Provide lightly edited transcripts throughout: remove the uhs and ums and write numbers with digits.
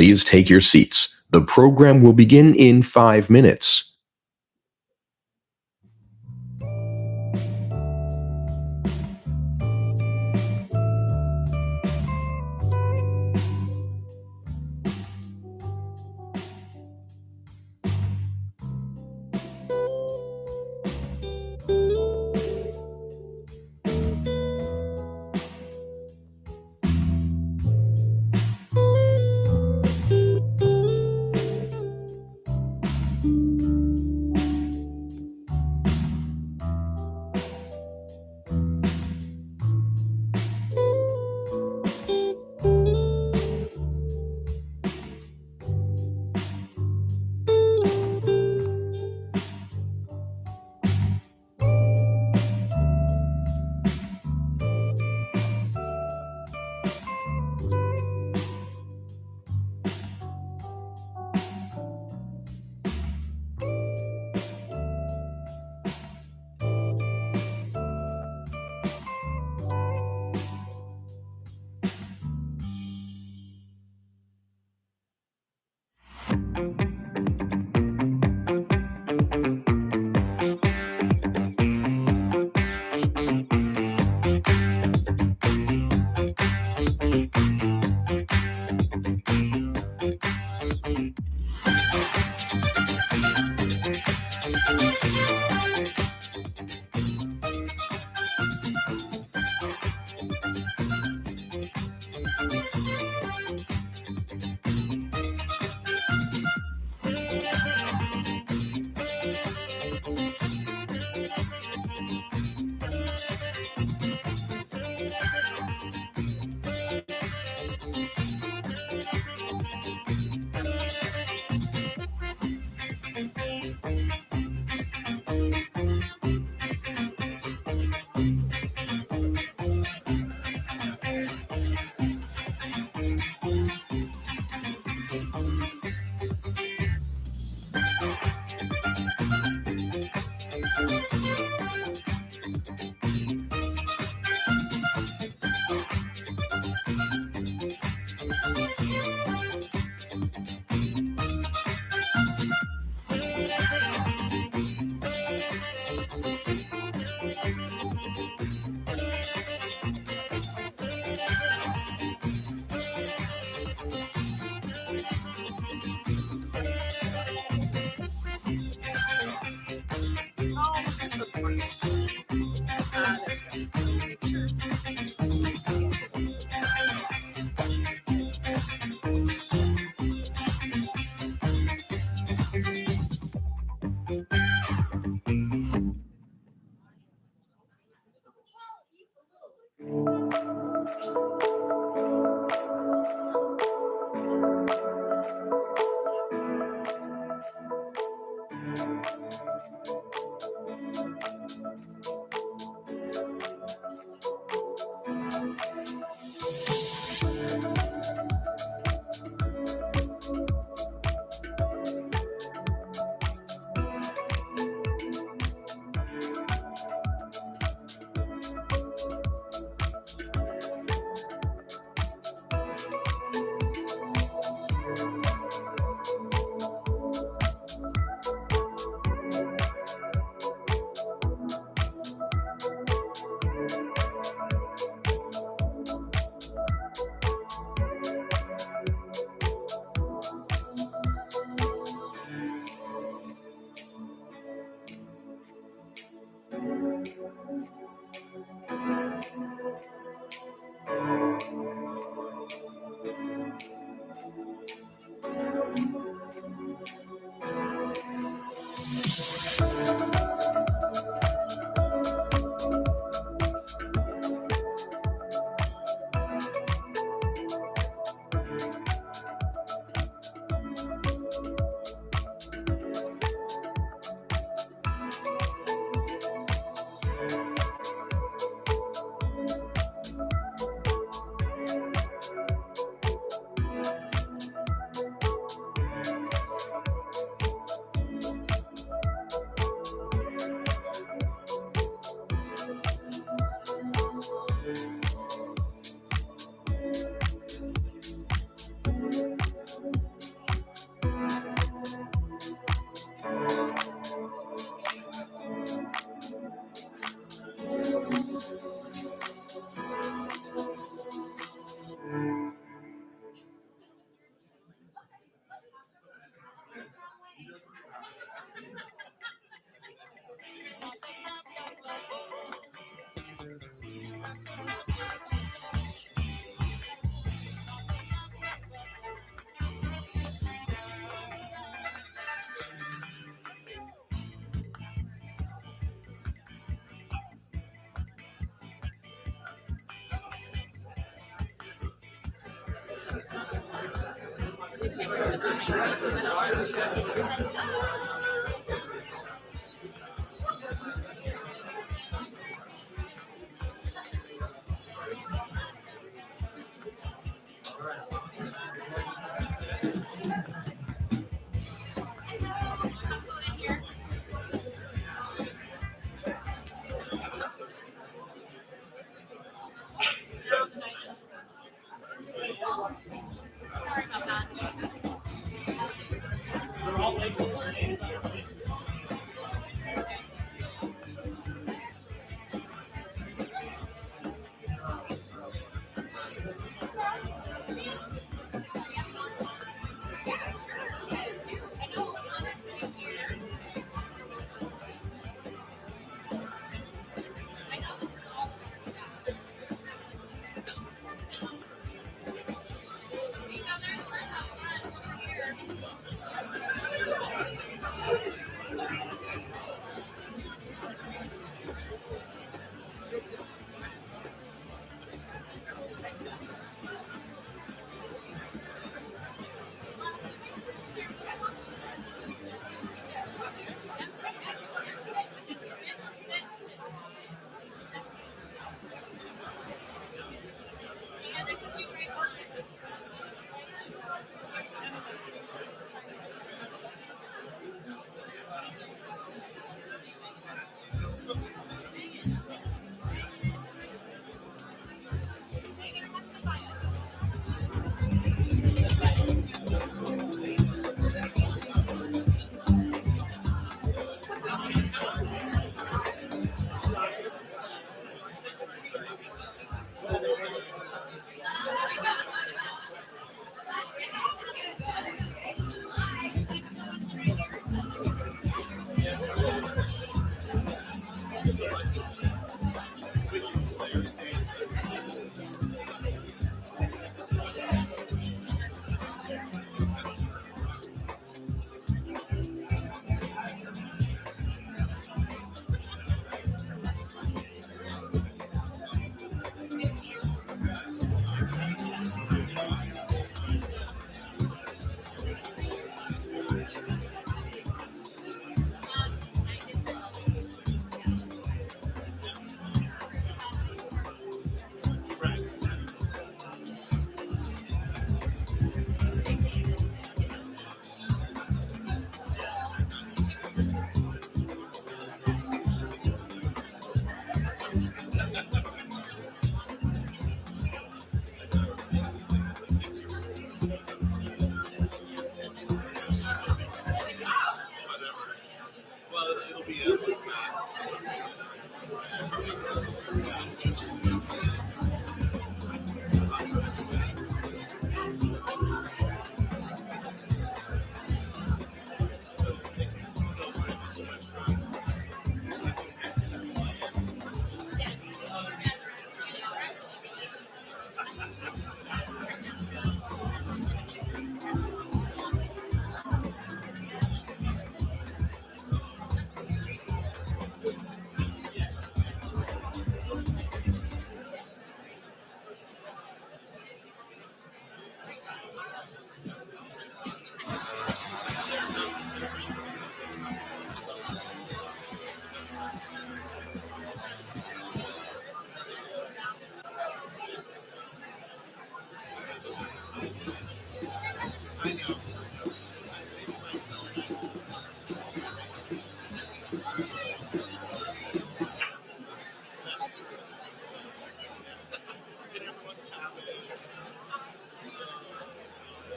Please take your seats. The program will begin in 5 minutes.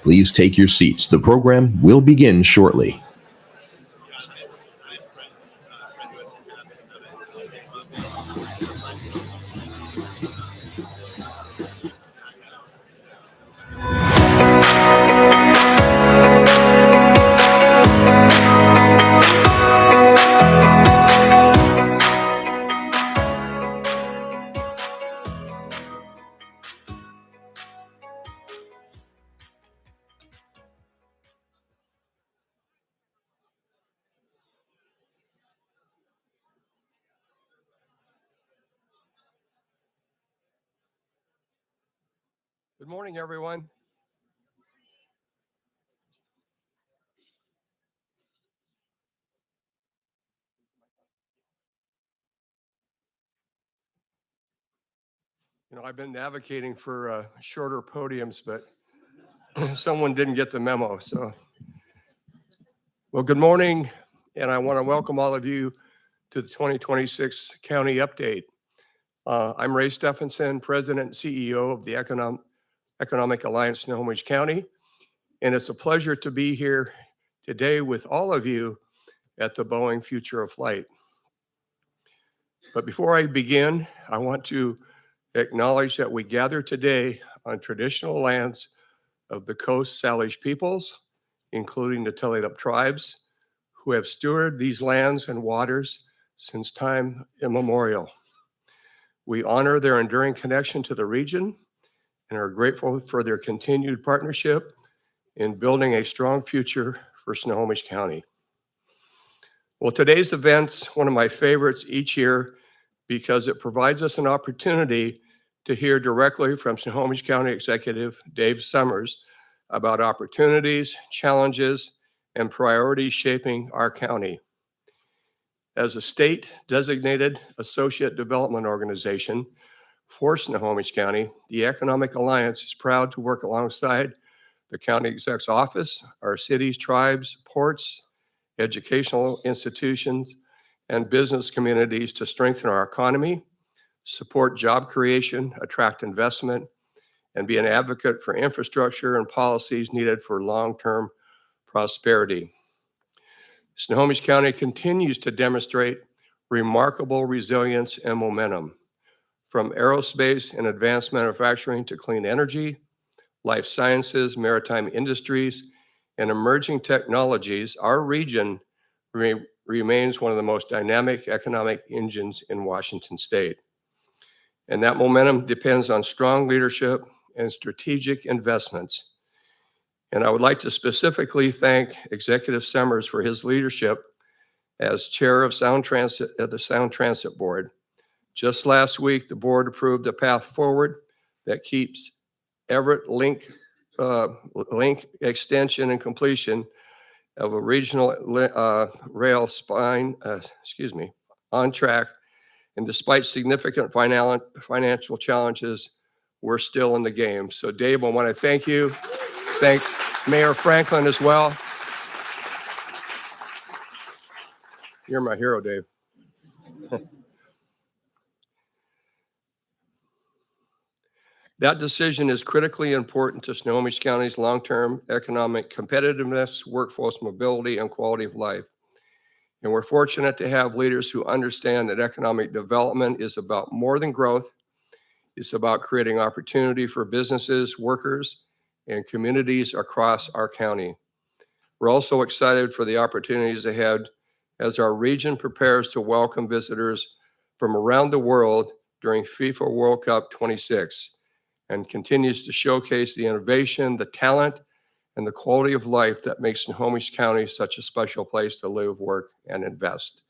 Please take your seats. The program will begin shortly. Good morning, everyone. You know, I've been advocating for shorter podiums, but someone didn't get the memo. So, well, good morning, and I want to welcome all of you to the 2026 County Update. I'm Ray Stephenson, President and CEO of the Economic Alliance Snohomish County, and it's a pleasure to be here today with all of you at the Boeing Future of Flight. But before I begin, I want to acknowledge that we gather today on traditional lands of the Coast Salish peoples, including the Tulalip tribes, who have stewarded these lands and waters since time immemorial. We honor their enduring connection to the region and are grateful for their continued partnership in building a strong future for Snohomish County. Well, today's event's one of my favorites each year because it provides us an opportunity to hear directly from Snohomish County Executive Dave Summers about opportunities, challenges, and priorities shaping our county. As a state-designated associate development organization for Snohomish County, the Economic Alliance is proud to work alongside the County Exec's office, our cities, tribes, ports, educational institutions, and business communities to strengthen our economy, support job creation, attract investment, and be an advocate for infrastructure and policies needed for long-term prosperity. Snohomish County continues to demonstrate remarkable resilience and momentum. From aerospace and advanced manufacturing to clean energy, life sciences, maritime industries, and emerging technologies, our region remains one of the most dynamic economic engines in Washington state. And that momentum depends on strong leadership and strategic investments. And I would like to specifically thank Executive Summers for his leadership as chair of the Sound Transit Board. Just last week, the board approved a path forward that keeps Everett link extension and completion of a regional rail spine, on track. And despite significant financial challenges, we're still in the game. So Dave, I want to thank you. Thank Mayor Franklin as well. You're my hero, Dave. That decision is critically important to Snohomish County's long-term economic competitiveness, workforce mobility, and quality of life. And we're fortunate to have leaders who understand that economic development is about more than growth. It's about creating opportunity for businesses, workers, and communities across our county. We're also excited for the opportunities ahead as our region prepares to welcome visitors from around the world during FIFA World Cup 26 and continues to showcase the innovation, the talent, and the quality of life that makes Snohomish County such a special place to live, work, and invest.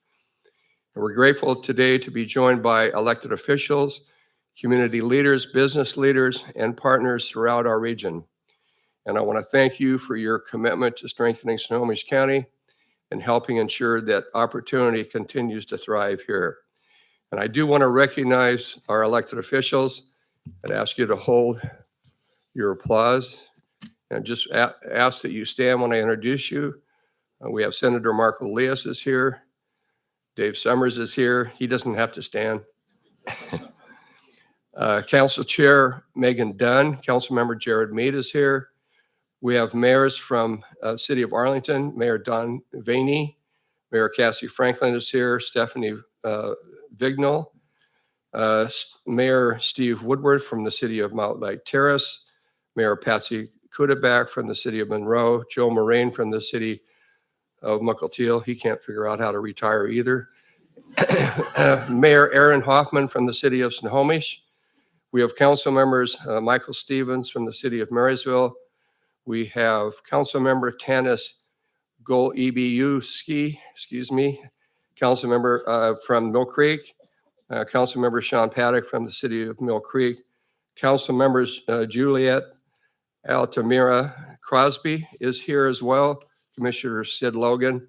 And we're grateful today to be joined by elected officials, community leaders, business leaders, and partners throughout our region. And I want to thank you for your commitment to strengthening Snohomish County and helping ensure that opportunity continues to thrive here. And I do want to recognize our elected officials and ask you to hold your applause and just ask that you stand when I introduce you. We have Senator Mark Elias is here. Dave Summers is here. He doesn't have to stand. Council Chair Megan Dunn, Councilmember Jared Mead is here. We have mayors from City of Arlington, Mayor Don Vaney, Mayor Cassie Franklin is here, Stephanie Vignal, Mayor Steve Woodward from the City of Mount Lake Terrace, Mayor Patsy Kudabak from the City of Monroe, Joe Moraine from the City of Mukilteo. He can't figure out how to retire either. Mayor Aaron Hoffman from the City of Snohomish. We have council members Michael Stevens from the City of Marysville. We have council member Tanis Gol-EBU-Ski, excuse me, council member from Mill Creek, council member Sean Paddock from the City of Mill Creek, council members Juliet Altamira Crosby is here as well, Commissioner Sid Logan,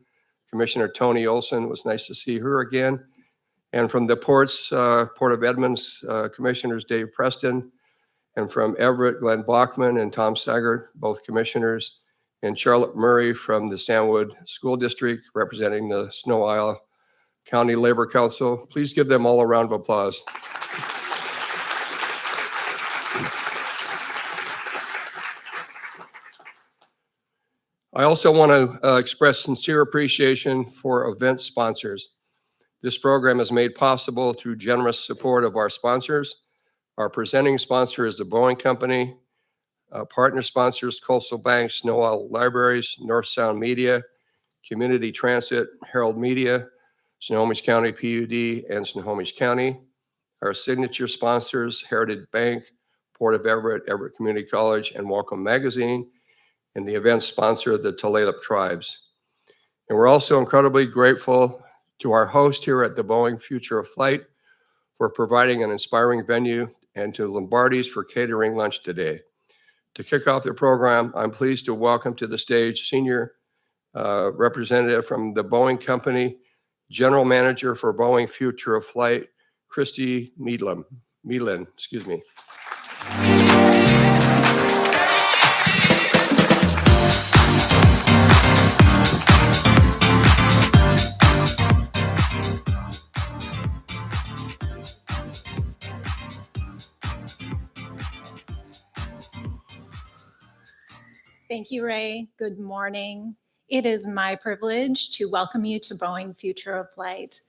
Commissioner Tony Olson, it was nice to see her again. And from the ports, Port of Edmonds, Commissioners Dave Preston, and from Everett, Glenn Bachman and Tom Saggart, both commissioners, and Charlotte Murray from the Stanwood School District, representing the Snow Isle County Labor Council. Please give them all a round of applause. I also want to express sincere appreciation for event sponsors. This program is made possible through generous support of our sponsors. Our presenting sponsor is the Boeing Company. Partner sponsors, Coastal Bank, Snow Isle Libraries, North Sound Media, Community Transit, Herald Media, Snohomish County PUD, and Snohomish County. Our signature sponsors, Heritage Bank, Port of Everett, Everett Community College, and Welcome Magazine, and the event sponsor, the Tulalip Tribes. And we're also incredibly grateful to our host here at the Boeing Future of Flight for providing an inspiring venue, and to Lombardi's for catering lunch today. To kick off the program, I'm pleased to welcome to the stage Senior Representative from the Boeing Company, General Manager for Boeing Future of Flight, Christy Meadlin, excuse me. Thank you, Ray. Good morning. It is my privilege to welcome you to Boeing Future of Flight.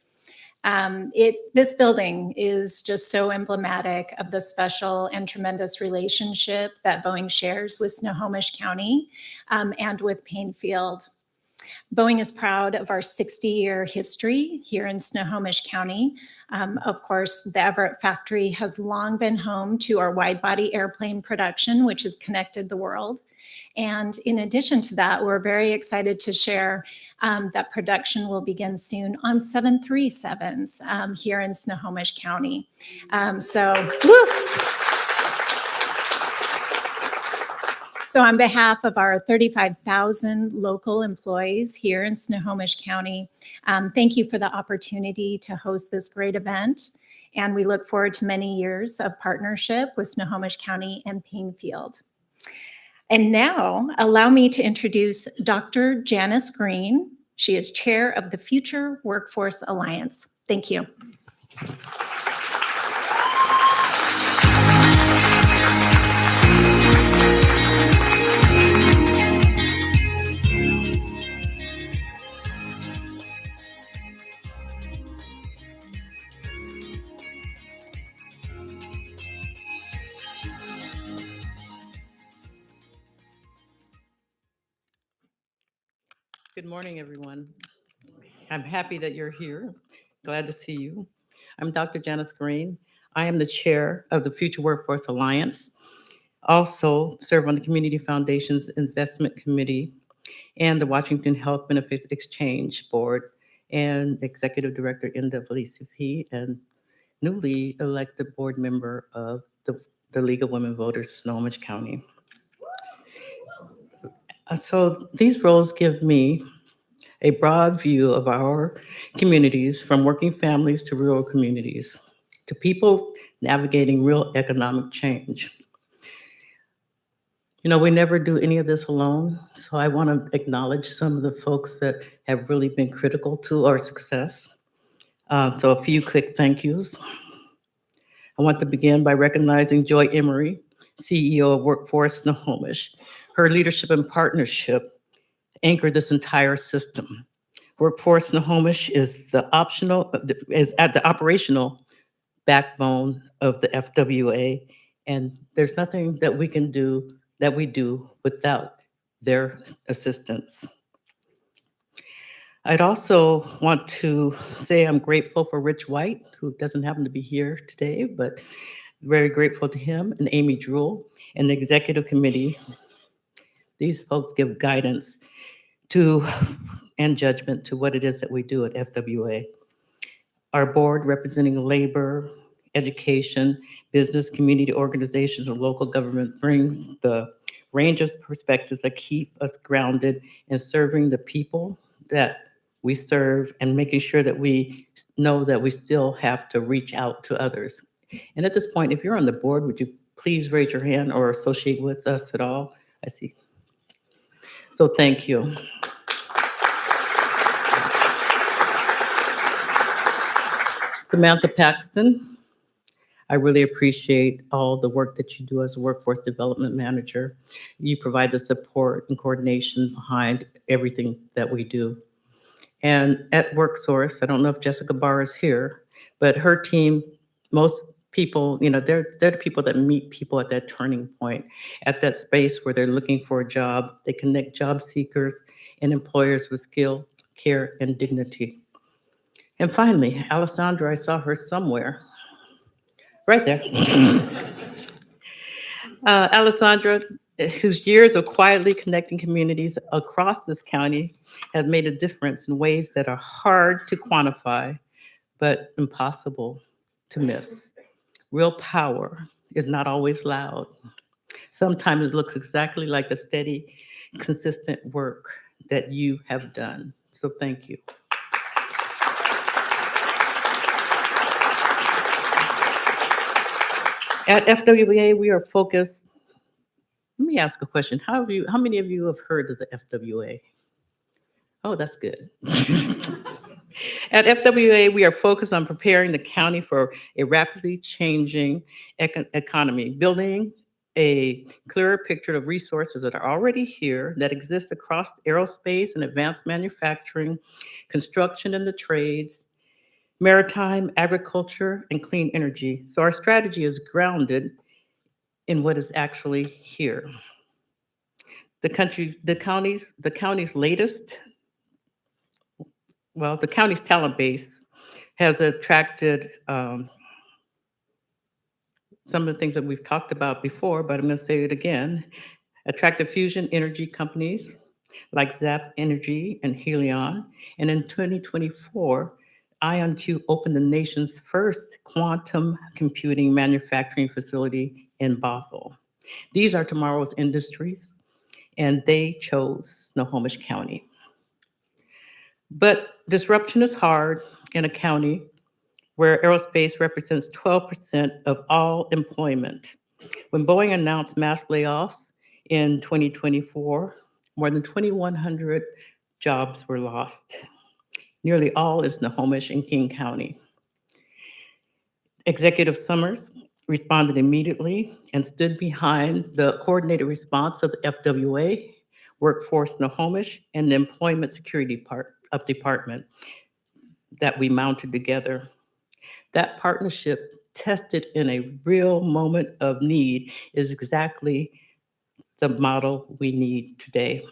This building is just so emblematic of the special and tremendous relationship that Boeing shares with Snohomish County and with Painfield. Boeing is proud of our 60-year history here in Snohomish County. Of course, the Everett factory has long been home to our wide-body airplane production, which has connected the world. And in addition to that, we're very excited to share that production will begin soon on 737s here in Snohomish County. So on behalf of our 35,000 local employees here in Snohomish County, thank you for the opportunity to host this great event. And we look forward to many years of partnership with Snohomish County and Painfield. And now, allow me to introduce Dr. Janice Green. She is chair of the Future Workforce Alliance. Thank you. Good morning, everyone. I'm happy that you're here. Glad to see you. I'm Dr. Janice Green. I am the chair of the Future Workforce Alliance. Also serve on the Community Foundation's Investment Committee and the Washington Health Benefits Exchange Board, and executive director NAACP, and newly elected board member of the League of Women Voters, Snohomish County. So these roles give me a broad view of our communities, from working families to rural communities, to people navigating real economic change. You know, we never do any of this alone, so I want to acknowledge some of the folks that have really been critical to our success. So a few quick thank yous. I want to begin by recognizing Joy Emery, CEO of Workforce Snohomish, Her leadership and partnership anchor this entire system. Workforce Snohomish is at the operational backbone of the FWA, and there's nothing that we can do that we do without their assistance. I'd also want to say I'm grateful for Rich White, who doesn't happen to be here today, but very grateful to him, and Amy Druell and the executive committee. These folks give guidance to and judgment to what it is that we do at FWA. Our board representing labor, education, business, community organizations, and local government brings the range of perspectives that keep us grounded in serving the people that we serve and making sure that we know that we still have to reach out to others. And at this point, if you're on the board, would you please raise your hand or associate with us at all? I see. So thank you. Samantha Paxton, I really appreciate all the work that you do as a workforce development manager. You provide the support and coordination behind everything that we do. And at WorkSource, I don't know if Jessica Barr is here, but her team, most people, they're the people that meet people at that turning point, at that space where they're looking for a job. They connect job seekers and employers with skill, care, and dignity. And finally, Alessandra, I saw her somewhere. Right there. Alessandra, whose years of quietly connecting communities across this county have made a difference in ways that are hard to quantify, but impossible to miss. Real power is not always loud. Sometimes it looks exactly like the steady, consistent work that you have done. So thank you. At FWA, we are focused. Let me ask a question. How many of you have heard of the FWA? Oh, that's good. At FWA, we are focused on preparing the county for a rapidly changing economy, building a clearer picture of resources that are already here, that exist across aerospace and advanced manufacturing, construction and the trades, maritime, agriculture, and clean energy. So our strategy is grounded in what is actually here. The county's talent base has attracted some of the things that we've talked about before, but I'm going to say it again. Attracted fusion energy companies like Zap Energy and Helion. And in 2024, IonQ opened the nation's first quantum computing manufacturing facility in Bothell. These are tomorrow's industries, and they chose Snohomish County. But disruption is hard in a county where aerospace represents 12% of all employment. When Boeing announced mass layoffs in 2024, more than 2,100 jobs were lost, nearly all in Snohomish and King County. Executive Summers responded immediately and stood behind the coordinated response of the FWA, Workforce Snohomish, and the Employment Security Department that we mounted together. That partnership, tested in a real moment of need, is exactly the model we need today.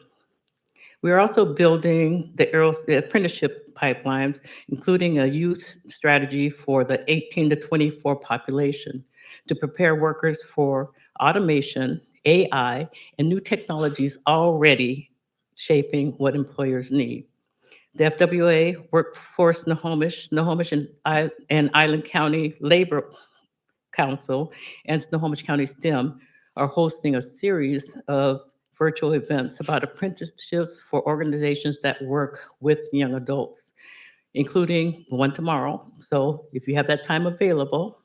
We are also building the apprenticeship pipelines, including a youth strategy for the 18 to 24 population to prepare workers for automation, AI, and new technologies already shaping what employers need. The FWA, Workforce Snohomish and Island County Labor Council, and Snohomish County STEM are hosting a series of virtual events about apprenticeships for organizations that work with young adults, including one tomorrow. So if you have that time available,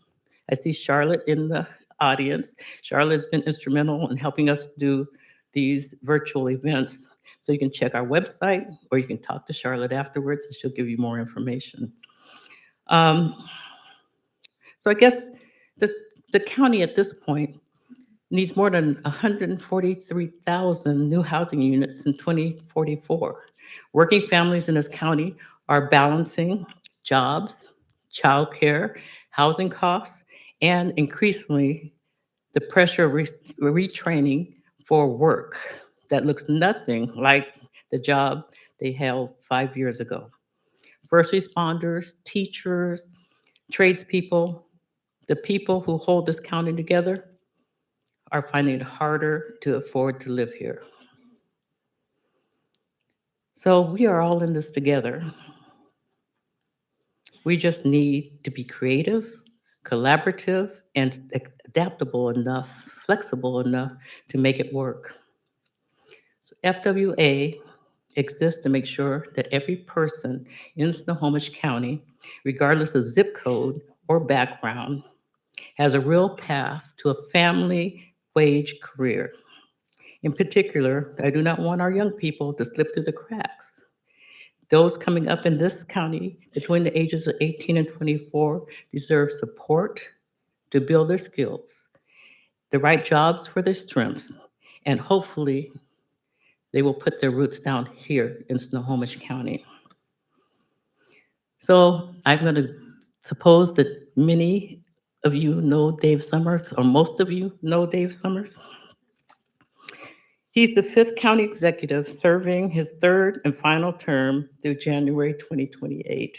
I see Charlotte in the audience. Charlotte's been instrumental in helping us do these virtual events. So you can check our website, or you can talk to Charlotte afterwards, and she'll give you more information. So I guess the county at this point needs more than 143,000 new housing units in 2044. Working families in this county are balancing jobs, childcare, housing costs, and increasingly the pressure of retraining for work that looks nothing like the job they held 5 years ago. First responders, teachers, tradespeople, the people who hold this county together are finding it harder to afford to live here. So we are all in this together. We just need to be creative, collaborative, and adaptable enough, flexible enough to make it work. So FWA exists to make sure that every person in Snohomish County, regardless of zip code or background, has a real path to a family wage career. In particular, I do not want our young people to slip through the cracks. Those coming up in this county between the ages of 18 and 24 deserve support to build their skills, the right jobs for their strengths, and hopefully they will put their roots down here in Snohomish County. So I'm going to suppose that many of you know Dave Summers, or most of you know Dave Summers. He's the 5th county executive serving his 3rd and final term through January 2028.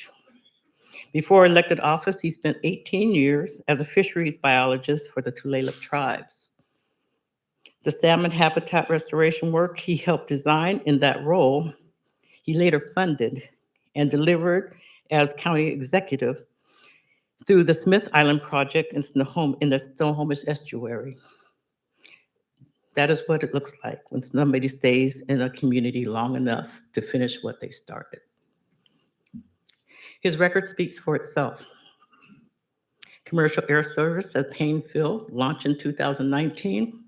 Before elected office, he spent 18 years as a fisheries biologist for the Tulalip tribes. The salmon habitat restoration work he helped design in that role, he later funded and delivered as county executive through the Smith Island project in the Snohomish estuary. That is what it looks like when somebody stays in a community long enough to finish what they started. His record speaks for itself. Commercial air service at Paynefield launched in 2019.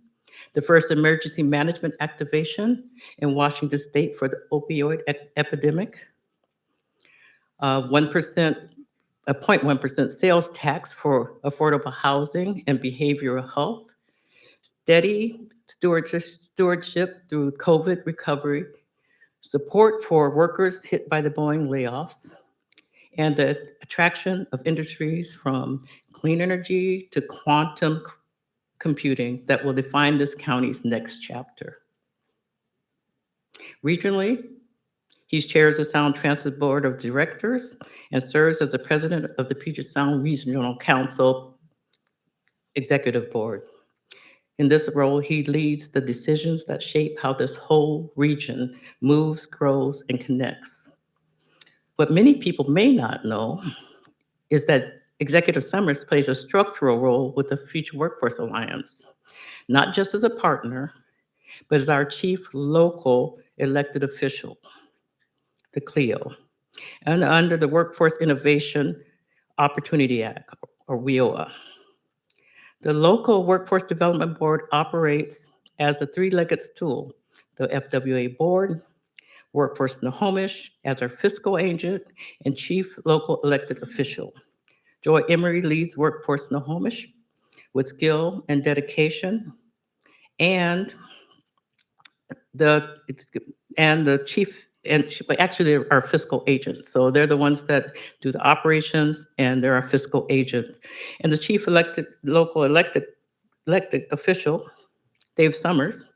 The first emergency management activation in Washington State for the opioid epidemic. 0.1% sales tax for affordable housing and behavioral health. Steady stewardship through COVID recovery, support for workers hit by the Boeing layoffs, and the attraction of industries from clean energy to quantum computing that will define this county's next chapter. Regionally, he chairs the Sound Transit Board of Directors and serves as the president of the Puget Sound Regional Council Executive Board. In this role, he leads the decisions that shape how this whole region moves, grows, and connects. What many people may not know is that Executive Summers plays a structural role with the Future Workforce Alliance, not just as a partner, but as our chief local elected official, the CLEO, and under the Workforce Innovation Opportunity Act, or WIOA. The local Workforce Development Board operates as a three-legged stool: the FWA Board, Workforce Snohomish as our fiscal agent and chief local elected official. Joy Emery leads Workforce Snohomish with skill and dedication, and the chief, and actually they're our fiscal agent. So they're the ones that do the operations, and they're our fiscal agents. And the chief local elected official, Dave Summers,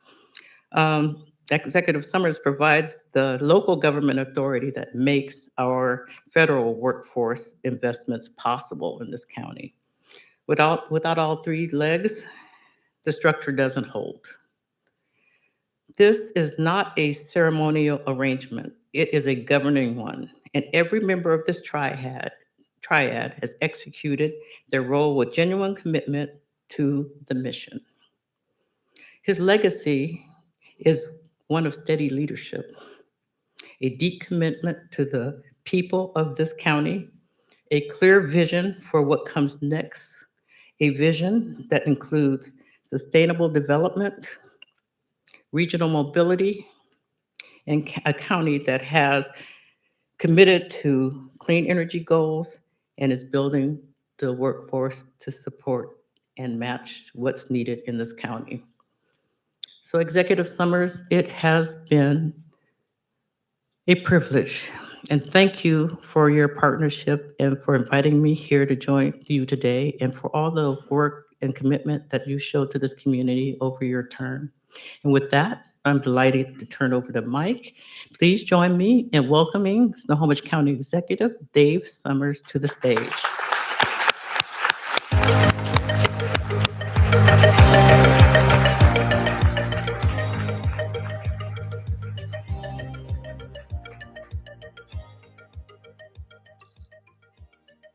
Executive Summers provides the local government authority that makes our federal workforce investments possible in this county. Without all three legs, the structure doesn't hold. This is not a ceremonial arrangement. It is a governing one, and every member of this triad has executed their role with genuine commitment to the mission. His legacy is one of steady leadership, a deep commitment to the people of this county, a clear vision for what comes next, a vision that includes sustainable development, regional mobility, and a county that has committed to clean energy goals and is building the workforce to support and match what's needed in this county. So Executive Summers, it has been a privilege. And thank you for your partnership and for inviting me here to join you today and for all the work and commitment that you showed to this community over your term. And with that, I'm delighted to turn over to Mike. Please join me in welcoming Snohomish County Executive Dave Summers to the stage.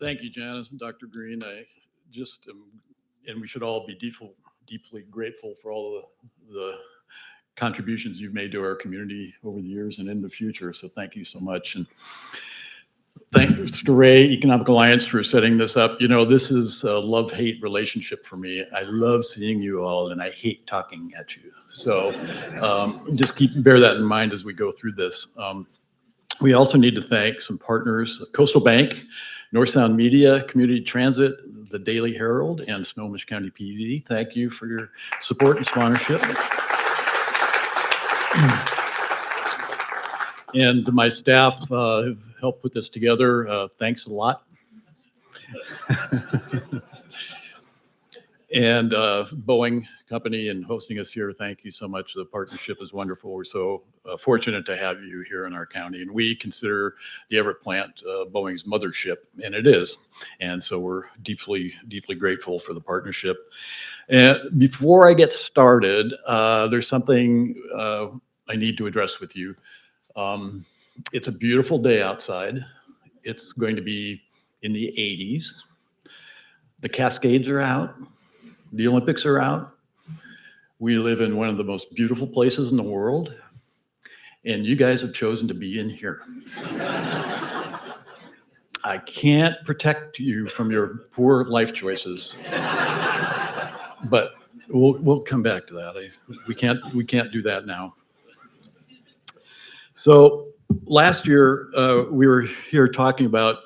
Thank you, Janice and Dr. Green. I just and we should all be deeply grateful for all the contributions you've made to our community over the years and in the future. So thank you so much. And thanks to Ray, Economic Alliance, for setting this up. You know, this is a love-hate relationship for me. I love seeing you all and I hate talking at you. So just bear that in mind as we go through this. We also need to thank some partners, Coastal Bank, North Sound Media, Community Transit, the Daily Herald, and Snohomish County PD. Thank you for your support and sponsorship. And my staff have helped put this together. Thanks a lot. And Boeing Company and hosting us here, thank you so much. The partnership is wonderful. We're so fortunate to have you here in our county. And we consider the Everett plant Boeing's mothership, and it is. And so we're deeply, deeply grateful for the partnership. And before I get started, there's something I need to address with you. It's a beautiful day outside. It's going to be in the 80s. The Cascades are out. The Olympics are out. We live in one of the most beautiful places in the world, and you guys have chosen to be in here. I can't protect you from your poor life choices, but we'll come back to that. We can't do that now. So last year we were here talking about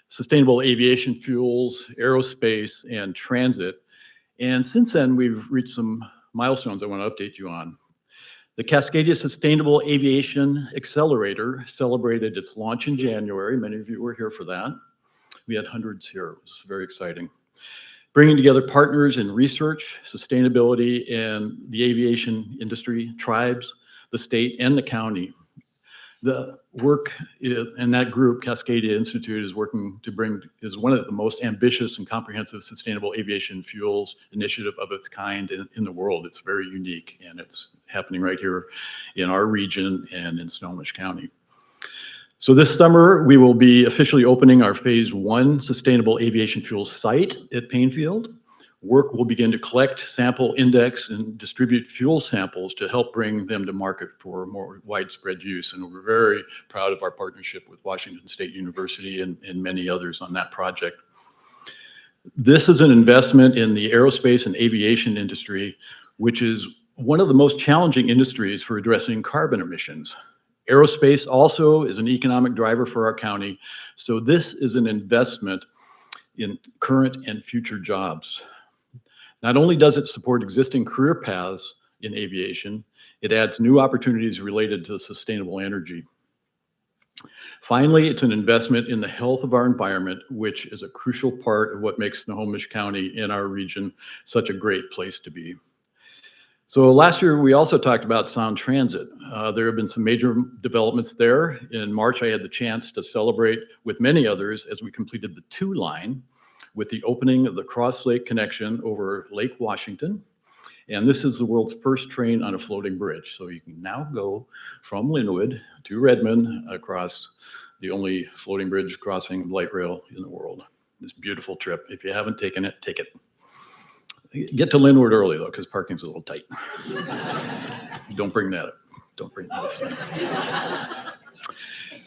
sustainable aviation fuels, aerospace, and transit. And since then, we've reached some milestones I want to update you on. The Cascadia Sustainable Aviation Accelerator celebrated its launch in January. Many of you were here for that. We had hundreds here. It was very exciting. Bringing together partners in research, sustainability, and the aviation industry, tribes, the state, and the county. The work in that group, Cascadia Institute, is working to is one of the most ambitious and comprehensive sustainable aviation fuels initiative of its kind in the world. It's very unique, and it's happening right here in our region and in Snohomish County. So this summer, we will be officially opening our phase 1 sustainable aviation fuel site at Painfield. Work will begin to collect, sample, index, and distribute fuel samples to help bring them to market for more widespread use. And we're very proud of our partnership with Washington State University and many others on that project. This is an investment in the aerospace and aviation industry, which is one of the most challenging industries for addressing carbon emissions. Aerospace also is an economic driver for our county. So this is an investment in current and future jobs. Not only does it support existing career paths in aviation, it adds new opportunities related to sustainable energy. Finally, it's an investment in the health of our environment, which is a crucial part of what makes Snohomish County in our region such a great place to be. So last year, we also talked about Sound Transit. There have been some major developments there. In March, I had the chance to celebrate with many others as we completed the 2 line with the opening of the Cross Lake connection over Lake Washington. And this is the world's first train on a floating bridge. So you can now go from Linwood to Redmond across the only floating bridge crossing light rail in the world. This beautiful trip. If you haven't taken it, take it. Get to Linwood early though, because parking's a little tight. Don't bring that up. Don't bring that up.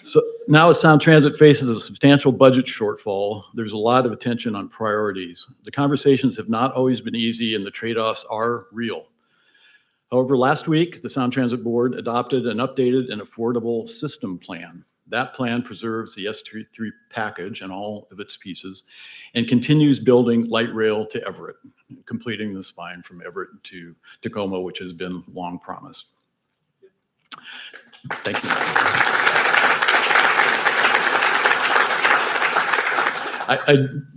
So now as Sound Transit faces a substantial budget shortfall, there's a lot of attention on priorities. The conversations have not always been easy and the trade-offs are real. However, last week, the Sound Transit Board adopted an updated and affordable system plan. That plan preserves the S3 package and all of its pieces and continues building light rail to Everett, completing the spine from Everett to Tacoma, which has been long promised. Thank you. I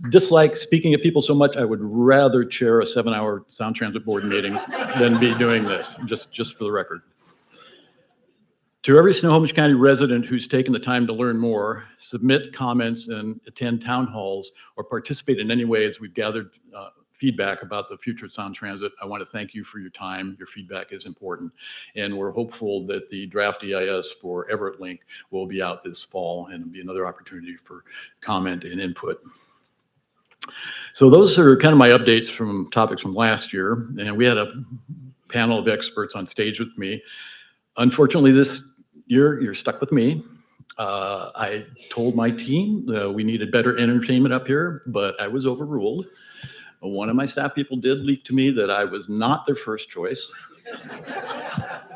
dislike speaking at people so much, I would rather chair a 7-hour Sound Transit Board meeting than be doing this, just for the record. To every Snohomish County resident who's taken the time to learn more, submit comments and attend town halls or participate in any way as we've gathered feedback about the future of Sound Transit, I want to thank you for your time. Your feedback is important. And we're hopeful that the draft EIS for Everett Link will be out this fall and it'll be another opportunity for comment and input. So those are kind of my updates from topics from last year. And we had a panel of experts on stage with me. Unfortunately, this year, you're stuck with me. I told my team we needed better entertainment up here, but I was overruled. One of my staff people did leak to me that I was not their first choice.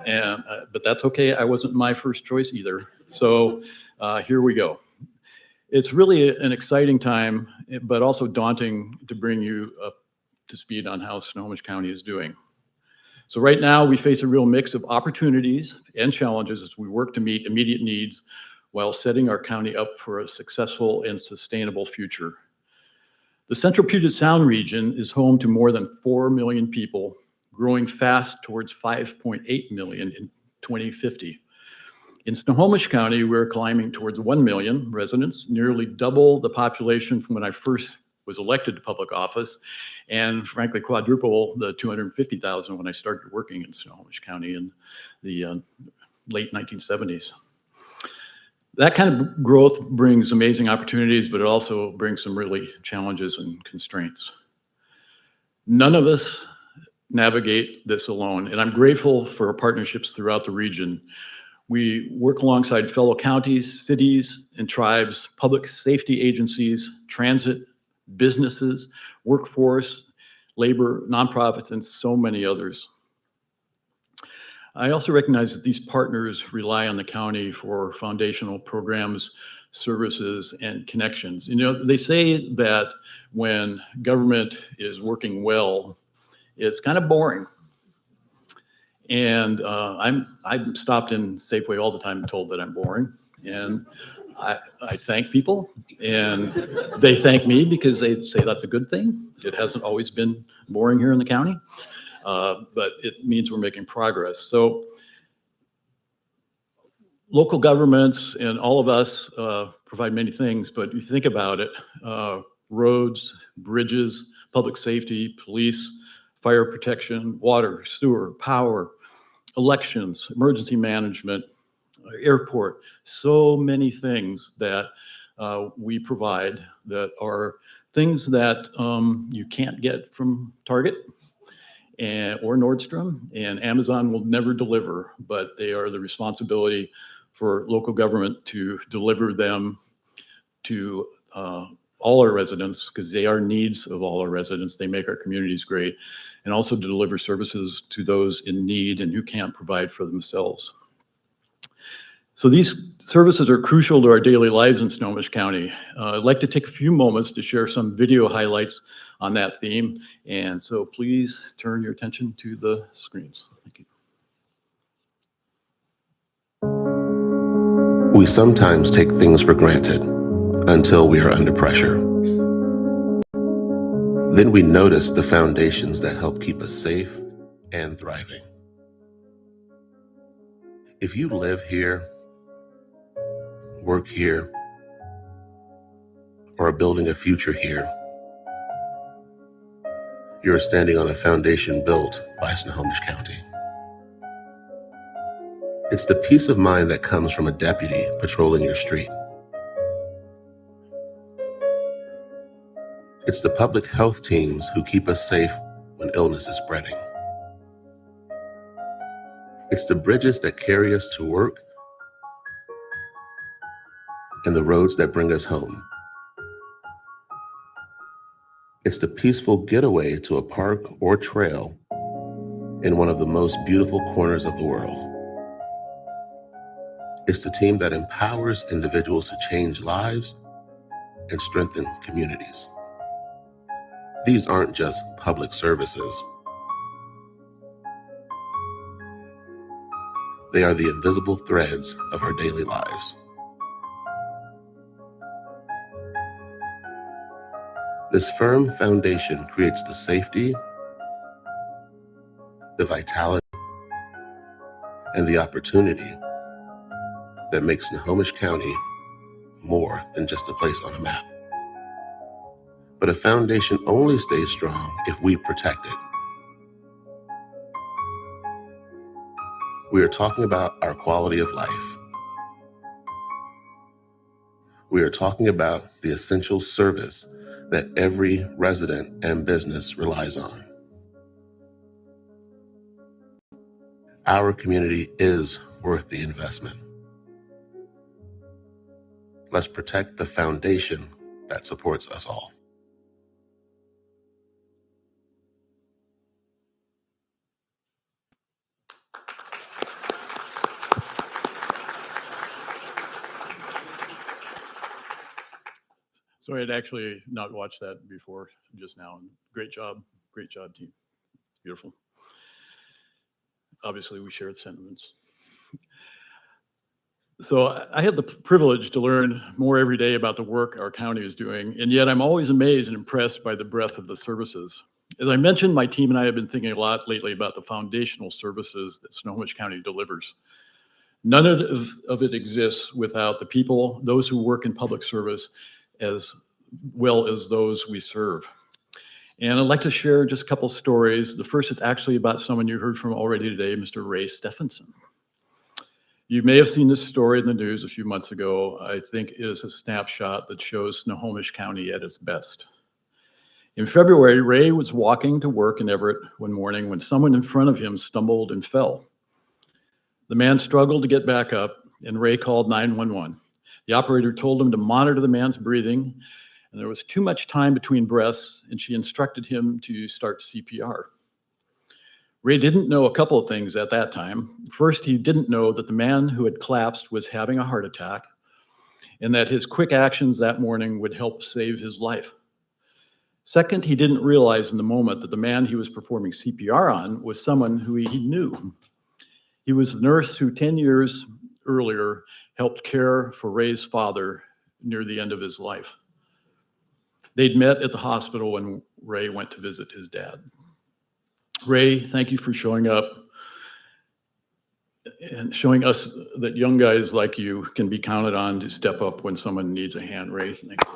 But that's okay. I wasn't my first choice either. So here we go. It's really an exciting time, but also daunting to bring you up to speed on how Snohomish County is doing. So right now we face a real mix of opportunities and challenges as we work to meet immediate needs while setting our county up for a successful and sustainable future. The Central Puget Sound region is home to more than 4 million people, growing fast towards 5.8 million in 2050. In Snohomish County, we're climbing towards 1 million residents, nearly double the population from when I first was elected to public office, and frankly, quadruple the 250,000 when I started working in Snohomish County in the late 1970s. That kind of growth brings amazing opportunities, but it also brings some really challenges and constraints. None of us navigate this alone, and I'm grateful for our partnerships throughout the region. We work alongside fellow counties, cities, and tribes, public safety agencies, transit, businesses, workforce, labor, nonprofits, and so many others. I also recognize that these partners rely on the county for foundational programs, services, and connections. You know, they say that when government is working well, it's kind of boring. And I'm stopped in Safeway all the time and told that I'm boring. And I thank people, and they thank me because they say that's a good thing. It hasn't always been boring here in the county, but it means we're making progress. So local governments and all of us provide many things, but you think about it, roads, bridges, public safety, police, fire protection, water, sewer, power, elections, emergency management, airport, so many things that we provide that are things that you can't get from Target or Nordstrom, and Amazon will never deliver, but they are the responsibility for local government to deliver them to all our residents, because they are needs of all our residents. They make our communities great, and also to deliver services to those in need and who can't provide for themselves. So these services are crucial to our daily lives in Snohomish County. I'd like to take a few moments to share some video highlights on that theme. And so please turn your attention to the screens. Thank you. We sometimes take things for granted until we are under pressure. Then we notice the foundations that help keep us safe and thriving. If you live here, work here, or are building a future here, you are standing on a foundation built by Snohomish County. It's the peace of mind that comes from a deputy patrolling your street. It's the public health teams who keep us safe when illness is spreading. It's the bridges that carry us to work and the roads that bring us home. It's the peaceful getaway to a park or trail in one of the most beautiful corners of the world. It's the team that empowers individuals to change lives and strengthen communities. These aren't just public services. They are the invisible threads of our daily lives. This firm foundation creates the safety, the vitality, and the opportunity that makes Snohomish County more than just a place on a map. But a foundation only stays strong if we protect it. We are talking about our quality of life. We are talking about the essential service that every resident and business relies on. Our community is worth the investment. Let's protect the foundation that supports us all. So I had actually not watched that before just now. And great job team. It's beautiful. Obviously we share the sentiments. So I have the privilege to learn more every day about the work our county is doing, and yet I'm always amazed and impressed by the breadth of the services. As I mentioned, my team and I have been thinking a lot lately about the foundational services that Snohomish County delivers. None of it exists without the people, those who work in public service, as well as those we serve. And I'd like to share just a couple stories. The first is actually about someone you heard from already today, Mr. Ray Stephenson. You may have seen this story in the news a few months ago. I think it is a snapshot that shows Snohomish County at its best. In February, Ray was walking to work in Everett one morning when someone in front of him stumbled and fell. The man struggled to get back up, and Ray called 911. The operator told him to monitor the man's breathing, and there was too much time between breaths, and she instructed him to start CPR. Ray didn't know a couple of things at that time. First, he didn't know that the man who had collapsed was having a heart attack, and that his quick actions that morning would help save his life. Second, he didn't realize in the moment that the man he was performing CPR on was someone who he knew. He was the nurse who 10 years earlier helped care for Ray's father near the end of his life. They'd met at the hospital when Ray went to visit his dad. Ray, thank you for showing up and showing us that young guys like you can be counted on to step up when someone needs a hand. Ray, thank you.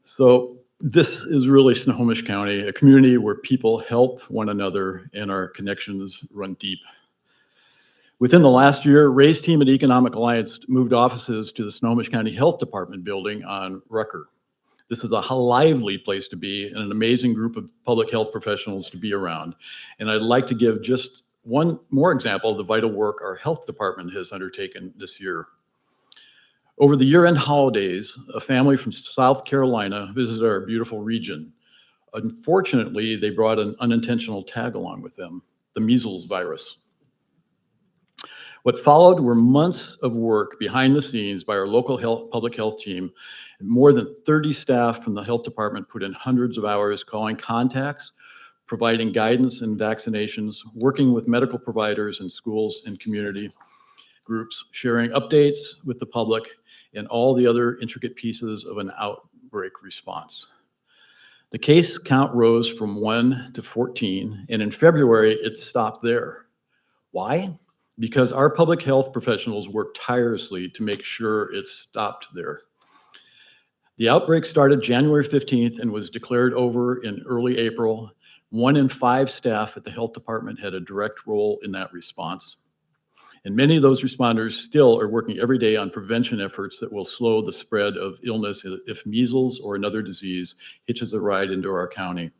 So this is really Snohomish County, a community where people help one another and our connections run deep. Within the last year, Ray's team at Economic Alliance moved offices to the Snohomish County Health Department building on Rucker. This is a lively place to be and an amazing group of public health professionals to be around. And I'd like to give just one more example of the vital work our health department has undertaken this year. Over the year-end holidays, a family from South Carolina visited our beautiful region. Unfortunately, they brought an unintentional tag along with them, the measles virus. What followed were months of work behind the scenes by our local public health team. More than 30 staff from the health department put in hundreds of hours calling contacts, providing guidance and vaccinations, working with medical providers and schools and community groups, sharing updates with the public, and all the other intricate pieces of an outbreak response. The case count rose from 1 to 14, and in February, it stopped there. Why? Because our public health professionals worked tirelessly to make sure it stopped there. The outbreak started January 15th and was declared over in early April. 1 in 5 staff at the health department had a direct role in that response. And many of those responders still are working every day on prevention efforts that will slow the spread of illness if measles or another disease hitches a ride into our county.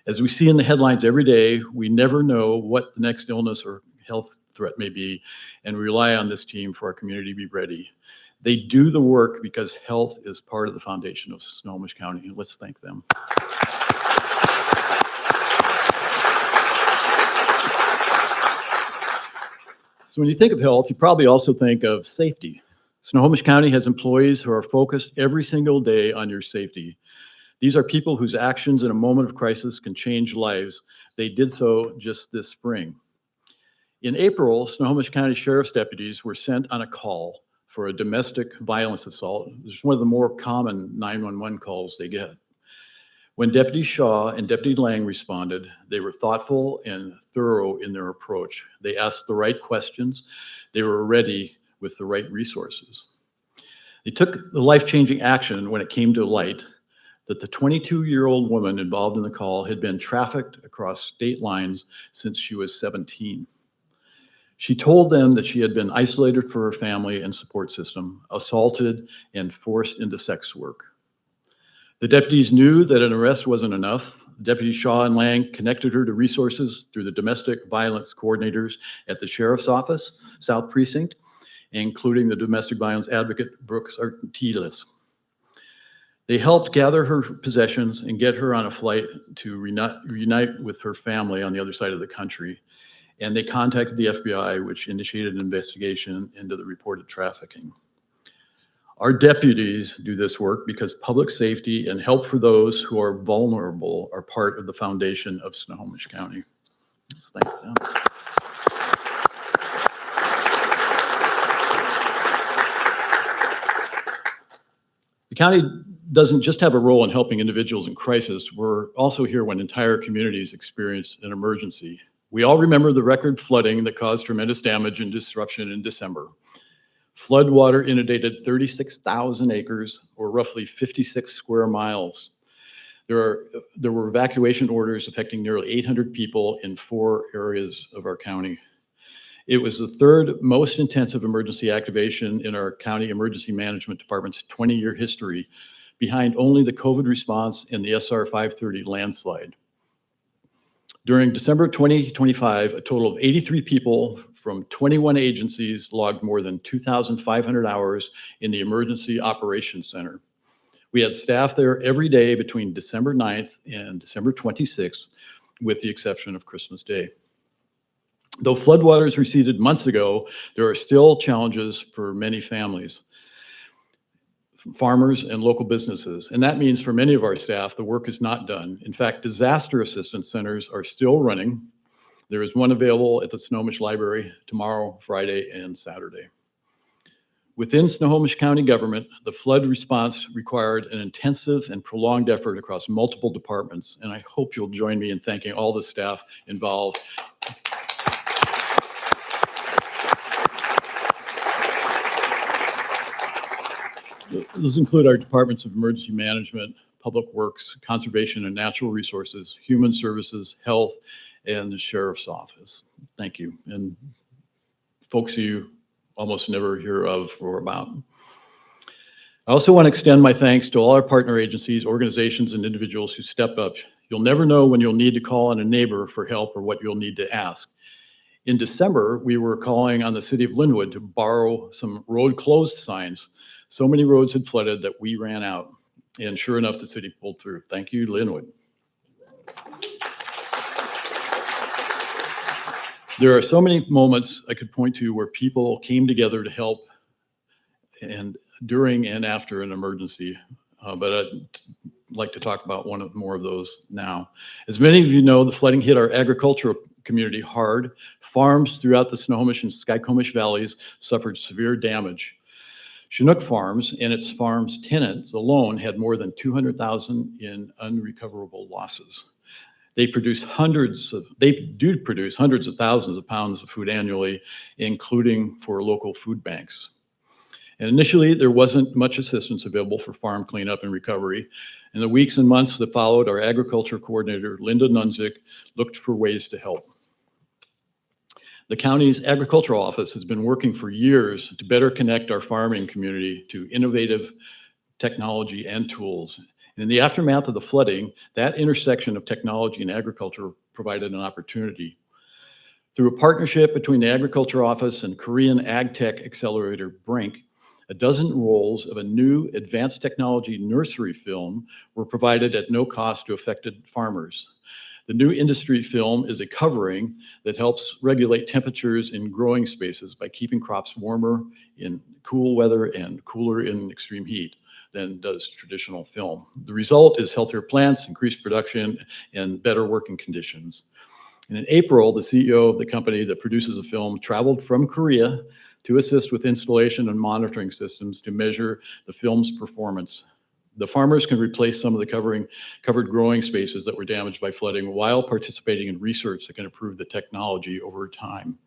As we see in the headlines every day, we never know what the next illness or health threat may be, and we rely on this team for our community to be ready. They do the work because health is part of the foundation of Snohomish County. Let's thank them. So when you think of health, you probably also think of safety. Snohomish County has employees who are focused every single day on your safety. These are people whose actions in a moment of crisis can change lives. They did so just this spring. In April, Snohomish County Sheriff's deputies were sent on a call for a domestic violence assault. It's one of the more common 911 calls they get. When Deputy Shaw and Deputy Lang responded, they were thoughtful and thorough in their approach. They asked the right questions. They were ready with the right resources. They took the life-changing action when it came to light that the 22-year-old woman involved in the call had been trafficked across state lines since she was 17. She told them that she had been isolated from her family and support system, assaulted, and forced into sex work. The deputies knew that an arrest wasn't enough. Deputy Shaw and Lang connected her to resources through the domestic violence coordinators at the Sheriff's Office, South Precinct, including the domestic violence advocate, Brooks Artiles. They helped gather her possessions and get her on a flight to reunite with her family on the other side of the country. And they contacted the FBI, which initiated an investigation into the reported trafficking. Our deputies do this work because public safety and help for those who are vulnerable are part of the foundation of Snohomish County. Let's thank them. The county doesn't just have a role in helping individuals in crisis. We're also here when entire communities experience an emergency. We all remember the record flooding that caused tremendous damage and disruption in December. Flood water inundated 36,000 acres, or roughly 56 square miles. There were evacuation orders affecting nearly 800 people in 4 areas of our county. It was the third most intensive emergency activation in our county emergency management department's 20-year history, behind only the COVID response and the SR 530 landslide. During December 2025, a total of 83 people from 21 agencies logged more than 2,500 hours in the Emergency Operations Center. We had staff there every day between December 9th and December 26th, with the exception of Christmas Day. Though floodwaters receded months ago, there are still challenges for many families, farmers, and local businesses. And that means for many of our staff, the work is not done. In fact, disaster assistance centers are still running. There is one available at the Snohomish Library tomorrow, Friday, and Saturday. Within Snohomish County government, the flood response required an intensive and prolonged effort across multiple departments, and I hope you'll join me in thanking all the staff involved. Those include our departments of emergency management, public works, conservation and natural resources, human services, health, and the sheriff's office. Thank you. And folks you almost never hear of or about. I also want to extend my thanks to all our partner agencies, organizations, and individuals who step up. You'll never know when you'll need to call on a neighbor for help or what you'll need to ask. In December, we were calling on the city of Linwood to borrow some road closed signs. So many roads had flooded that we ran out. And sure enough, the city pulled through. Thank you, Linwood. There are so many moments I could point to where people came together to help and during and after an emergency. But I'd like to talk about more of those now. As many of you know, the flooding hit our agricultural community hard. Farms throughout the Snohomish and Skykomish valleys suffered severe damage. Chinook Farms and its farms tenants alone had more than $200,000 in unrecoverable losses. They do produce hundreds of thousands of pounds of food annually, including for local food banks. And initially, there wasn't much assistance available for farm cleanup and recovery. In the weeks and months that followed, our agriculture coordinator, Linda Nunzik, looked for ways to help. The county's agricultural office has been working for years to better connect our farming community to innovative technology and tools. And in the aftermath of the flooding, that intersection of technology and agriculture provided an opportunity. Through a partnership between the Agriculture Office and Korean Ag Tech Accelerator, BRINC, A dozen rolls of a new advanced technology nursery film were provided at no cost to affected farmers. The new industry film is a covering that helps regulate temperatures in growing spaces by keeping crops warmer in cool weather and cooler in extreme heat than does traditional film. The result is healthier plants, increased production, and better working conditions. And in April, the CEO of the company that produces the film traveled from Korea to assist with installation and monitoring systems to measure the film's performance. The farmers can replace some of the covered growing spaces that were damaged by flooding while participating in research that can improve the technology over time.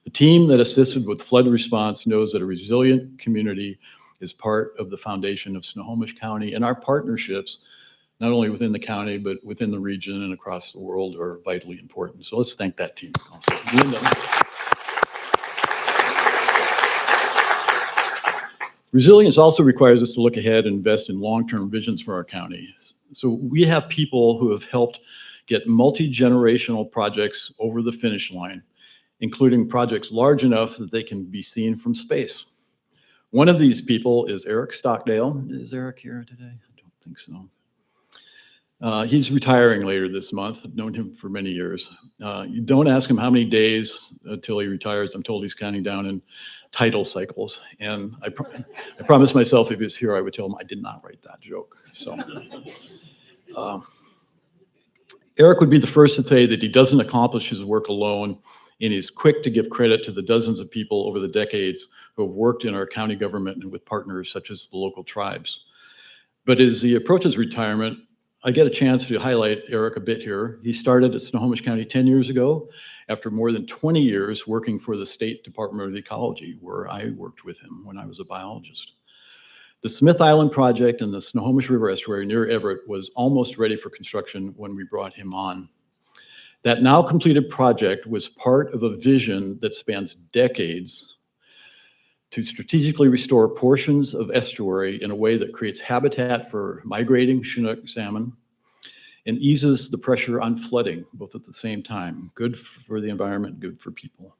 The team that assisted with flood response knows that a resilient community is part of the foundation of Snohomish County, and our partnerships, not only within the county, but within the region and across the world, are vitally important. So let's thank that team also. Linda. Resilience also requires us to look ahead and invest in long-term visions for our county. So we have people who have helped get multi-generational projects over the finish line, including projects large enough that they can be seen from space. One of these people is Eric Stockdale. Is Eric here today? I don't think so. He's retiring later this month. I've known him for many years. You don't ask him how many days until he retires. I'm told he's counting down in title cycles. And I promised myself if he was here, I would tell him I did not write that joke. So Eric would be the first to say that he doesn't accomplish his work alone, and he's quick to give credit to the dozens of people over the decades who have worked in our county government and with partners such as the local tribes. But as he approaches retirement, I get a chance to highlight Eric a bit here. He started at Snohomish County 10 years ago after more than 20 years working for the State Department of Ecology, where I worked with him when I was a biologist. The Smith Island project in the Snohomish River estuary near Everett was almost ready for construction when we brought him on. That now completed project was part of a vision that spans decades to strategically restore portions of estuary in a way that creates habitat for migrating Chinook salmon and eases the pressure on flooding, both at the same time. Good for the environment, good for people.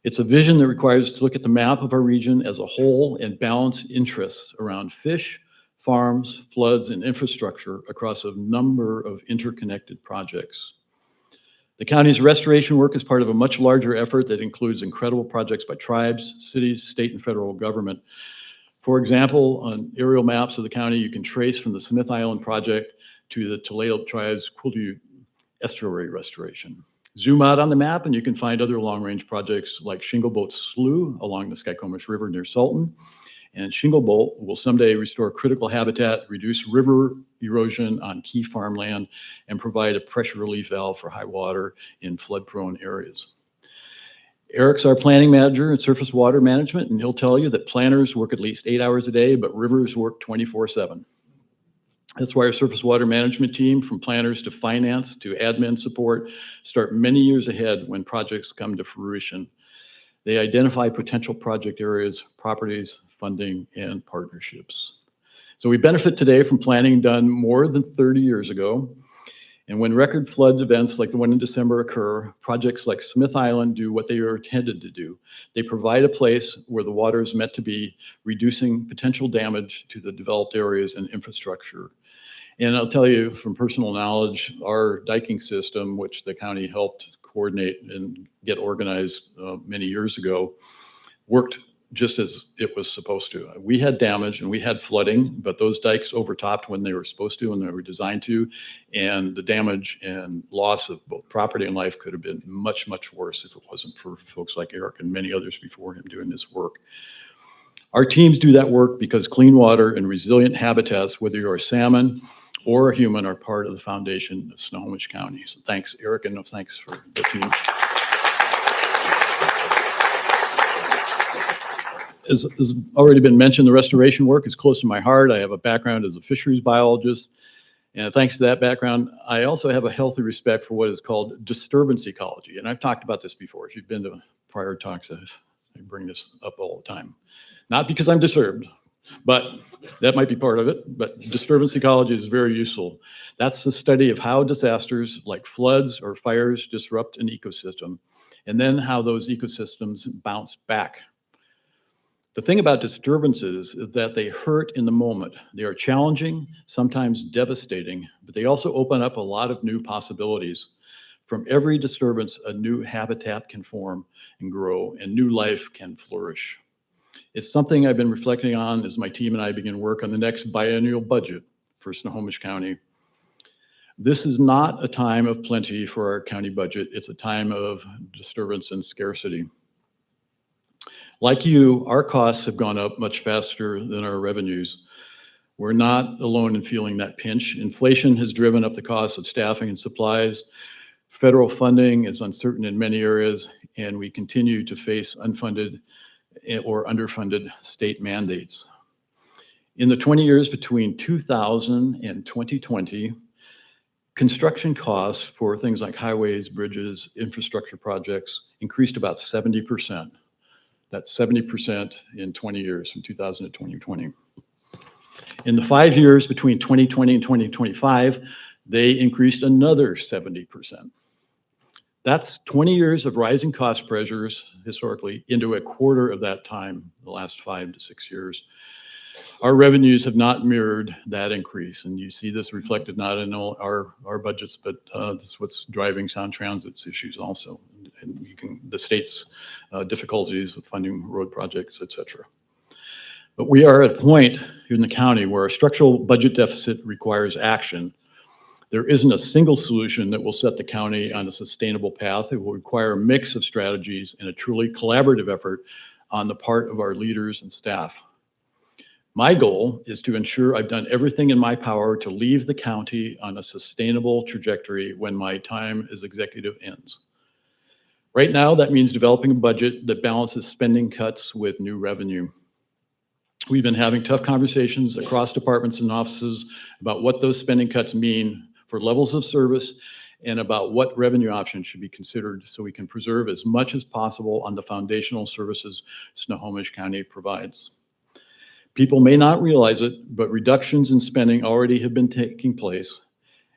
It's a vision that requires us to look at the map of our region as a whole and balance interests around fish, farms, floods, and infrastructure across a number of interconnected projects. The county's restoration work is part of a much larger effort that includes incredible projects by tribes, cities, state, and federal government. For example, on aerial maps of the county, you can trace from the Smith Island project to the Toledo tribe's Quileute estuary restoration. Zoom out on the map and you can find other long-range projects like Shinglebolt Slough along the Skykomish River near Sultan. And Shinglebolt will someday restore critical habitat, reduce river erosion on key farmland, and provide a pressure relief valve for high water in flood-prone areas. Eric's our planning manager in surface water management, and he'll tell you that planners work at least 8 hours a day, but rivers work 24/7. That's why our surface water management team, from planners to finance to admin support, start many years ahead when projects come to fruition. They identify potential project areas, properties, funding, and partnerships. So we benefit today from planning done more than 30 years ago. And when record flood events like the one in December occur, projects like Smith Island do what they are intended to do. They provide a place where the water is meant to be, reducing potential damage to the developed areas and infrastructure. And I'll tell you from personal knowledge, our diking system, which the county helped coordinate and get organized many years ago, worked just as it was supposed to. We had damage and we had flooding, but those dikes overtopped when they were supposed to and they were designed to, and the damage and loss of both property and life could have been much, much worse if it wasn't for folks like Eric and many others before him doing this work. Our teams do that work because clean water and resilient habitats, whether you're a salmon or a human, are part of the foundation of Snohomish County. So thanks, Eric, and thanks for the team. As has already been mentioned, the restoration work is close to my heart. I have a background as a fisheries biologist, and thanks to that background, I also have a healthy respect for what is called disturbance ecology. And I've talked about this before. If you've been to prior talks, I bring this up all the time. Not because I'm disturbed, but that might be part of it. But disturbance ecology is very useful. That's the study of how disasters like floods or fires disrupt an ecosystem, and then how those ecosystems bounce back. The thing about disturbances is that they hurt in the moment. They are challenging, sometimes devastating, but they also open up a lot of new possibilities. From every disturbance, a new habitat can form and grow, and new life can flourish. It's something I've been reflecting on as my team and I begin work on the next biennial budget for Snohomish County. This is not a time of plenty for our county budget. It's a time of disturbance and scarcity. Like you, our costs have gone up much faster than our revenues. We're not alone in feeling that pinch. Inflation has driven up the cost of staffing and supplies. Federal funding is uncertain in many areas, and we continue to face unfunded or underfunded state mandates. In the 20 years between 2000 and 2020, construction costs for things like highways, bridges, infrastructure projects increased about 70%. That's 70% in 20 years, from 2000 to 2020. In the 5 years between 2020 and 2025, they increased another 70%. That's 20 years of rising cost pressures historically into a quarter of that time, the last 5 to 6 years. Our revenues have not mirrored that increase, and you see this reflected not in all our budgets, but this is what's driving Sound Transit's issues also, and the state's difficulties with funding road projects, et cetera. But we are at a point in the county where a structural budget deficit requires action. There isn't a single solution that will set the county on a sustainable path. It will require a mix of strategies and a truly collaborative effort on the part of our leaders and staff. My goal is to ensure I've done everything in my power to leave the county on a sustainable trajectory when my time as executive ends. Right now, that means developing a budget that balances spending cuts with new revenue. We've been having tough conversations across departments and offices about what those spending cuts mean for levels of service and about what revenue options should be considered so we can preserve as much as possible on the foundational services Snohomish County provides. People may not realize it, but reductions in spending already have been taking place.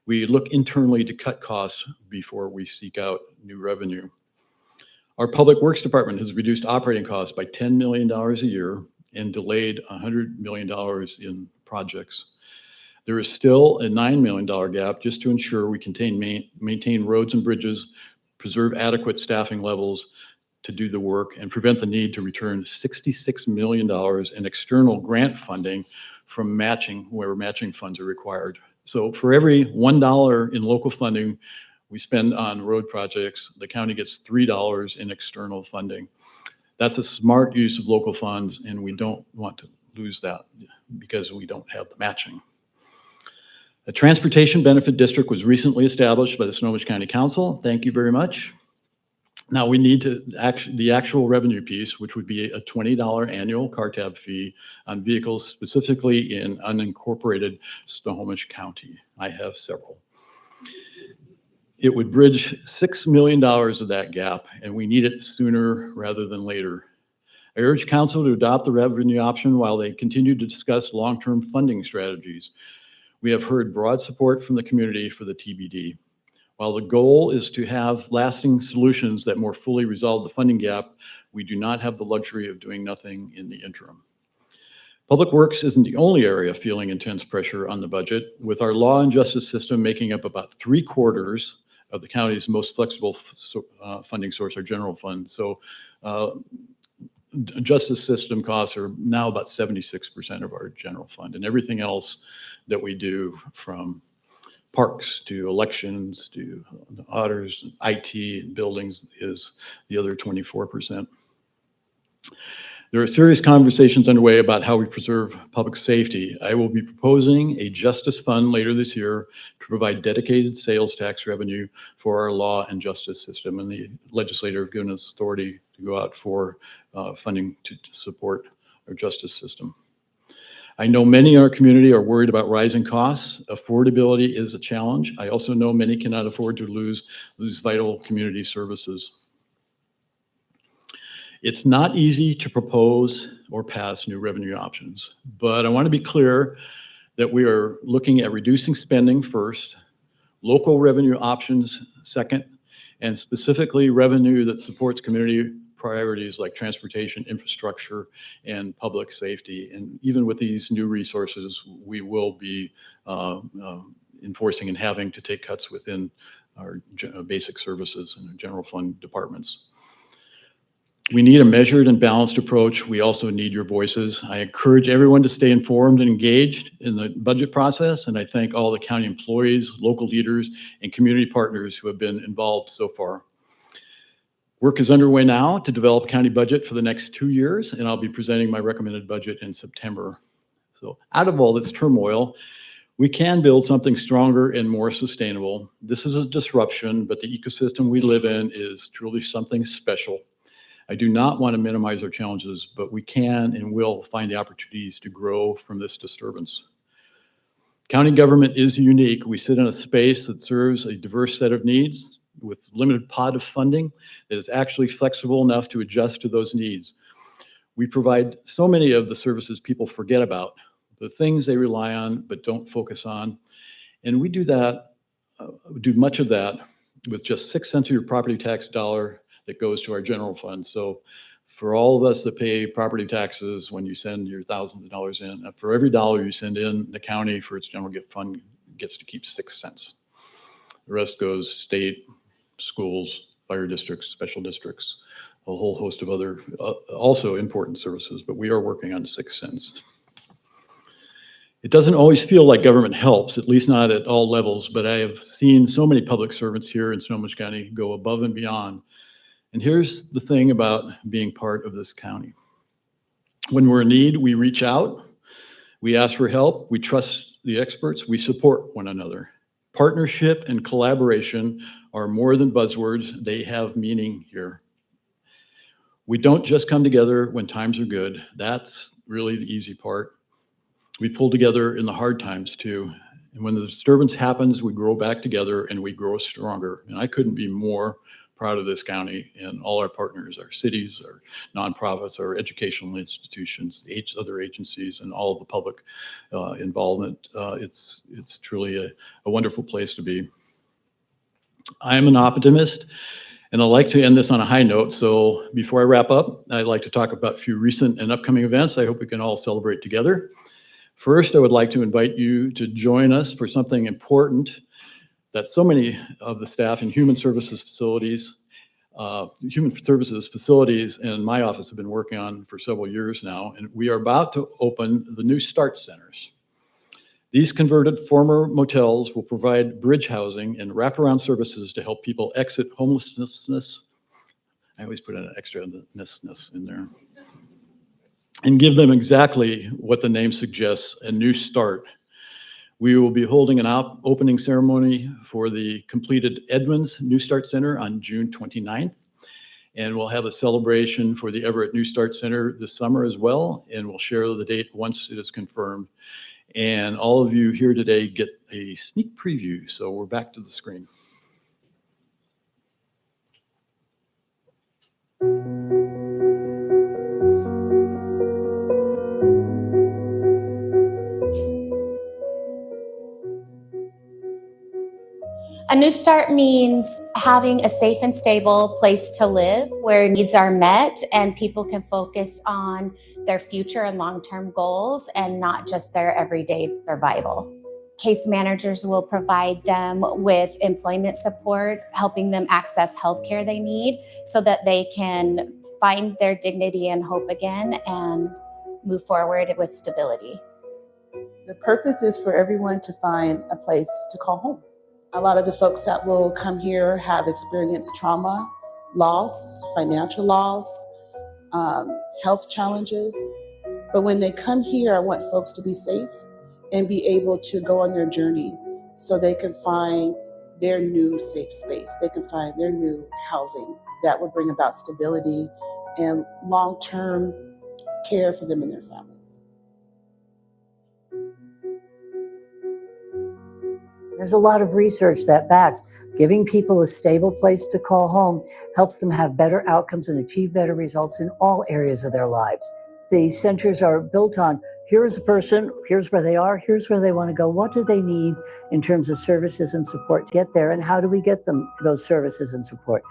We look internally to cut costs before we seek out new revenue. Our Public Works Department has reduced operating costs by $10 million a year and delayed $100 million in projects. There is still a $9 million gap just to ensure we maintain roads and bridges, preserve adequate staffing levels to do the work, and prevent the need to return $66 million in external grant funding from matching where matching funds are required. So for every $1 in local funding we spend on road projects, the county gets $3 in external funding. That's a smart use of local funds, and we don't want to lose that because we don't have the matching. A transportation benefit district was recently established by the Snohomish County Council. Thank you very much. Now we need the actual revenue piece, which would be a $20 annual car tab fee on vehicles specifically in unincorporated Snohomish County. I have several. It would bridge $6 million of that gap, and we need it sooner rather than later. I urge council to adopt the revenue option while they continue to discuss long-term funding strategies. We have heard broad support from the community for the TBD. While the goal is to have lasting solutions that more fully resolve the funding gap, we do not have the luxury of doing nothing in the interim. Public Works isn't the only area feeling intense pressure on the budget, with our law and justice system making up about 3/4 of the county's most flexible funding source, our general fund. So justice system costs are now about 76% of our general fund, and everything else that we do, from parks to elections to auditors, IT, and buildings, is the other 24%. There are serious conversations underway about how we preserve public safety. I will be proposing a justice fund later this year to provide dedicated sales tax revenue for our law and justice system, and the legislature have given us authority to go out for funding to support our justice system. I know many in our community are worried about rising costs. Affordability is a challenge. I also know many cannot afford to lose vital community services. It's not easy to propose or pass new revenue options, but I want to be clear that we are looking at reducing spending first, local revenue options second, and specifically revenue that supports community priorities like transportation, infrastructure, and public safety. And even with these new resources, we will be enforcing and having to take cuts within our basic services and general fund departments. We need a measured and balanced approach. We also need your voices. I encourage everyone to stay informed and engaged in the budget process, and I thank all the county employees, local leaders, and community partners who have been involved so far. Work is underway now to develop a county budget for the next 2 years, and I'll be presenting my recommended budget in September. So out of all this turmoil, we can build something stronger and more sustainable. This is a disruption, but the ecosystem we live in is truly something special. I do not want to minimize our challenges, but we can and will find the opportunities to grow from this disturbance. County government is unique. We sit in a space that serves a diverse set of needs with limited pot of funding that is actually flexible enough to adjust to those needs. We provide so many of the services people forget about, the things they rely on but don't focus on. And we do that, do much of that with just 6 cents of your property tax dollar that goes to our general fund. So for all of us that pay property taxes, when you send your thousands of dollars in, for every dollar you send in, the county for its general gift fund gets to keep 6 cents. The rest goes state, schools, fire districts, special districts, a whole host of other also important services, but we are working on 6 cents. It doesn't always feel like government helps, at least not at all levels, but I have seen so many public servants here in Snohomish County go above and beyond. And here's the thing about being part of this county. When we're in need, we reach out, we ask for help, we trust the experts, we support one another. Partnership and collaboration are more than buzzwords, they have meaning here. We don't just come together when times are good. That's really the easy part. We pull together in the hard times too. And when the disturbance happens, we grow back together and we grow stronger. And I couldn't be more proud of this county and all our partners, our cities, our nonprofits, our educational institutions, other agencies, and all of the public involvement. It's truly a wonderful place to be. I am an optimist, and I'd like to end this on a high note. So before I wrap up, I'd like to talk about a few recent and upcoming events I hope we can all celebrate together. First, I would like to invite you to join us for something important that so many of the staff in human services facilities and my office have been working on for several years now, and we are about to open the new START centers. These converted former motels will provide bridge housing and wraparound services to help people exit homelessness. I always put an extra ness in there. And give them exactly what the name suggests, a new start. We will be holding an opening ceremony for the completed Edmonds New Start Center on June 29th. And we'll have a celebration for the Everett New Start Center this summer as well. And we'll share the date once it is confirmed. And all of you here today get a sneak preview. So we're back to the screen. A new start means having a safe and stable place to live where needs are met and people can focus on their future and long-term goals and not just their everyday survival. Case managers will provide them with employment support, helping them access healthcare they need so that they can find their dignity and hope again and move forward with stability. The purpose is for everyone to find a place to call home. A lot of the folks that will come here have experienced trauma, loss, financial loss, health challenges. But when they come here, I want folks to be safe and be able to go on their journey so they can find their new safe space. They can find their new housing that will bring about stability and long-term care for them and their families. There's a lot of research that backs giving people a stable place to call home helps them have better outcomes and achieve better results in all areas of their lives. These centers are built on, here's a person, here's where they are, here's where they want to go, what do they need in terms of services and support to get there, and how do we get them those services and support?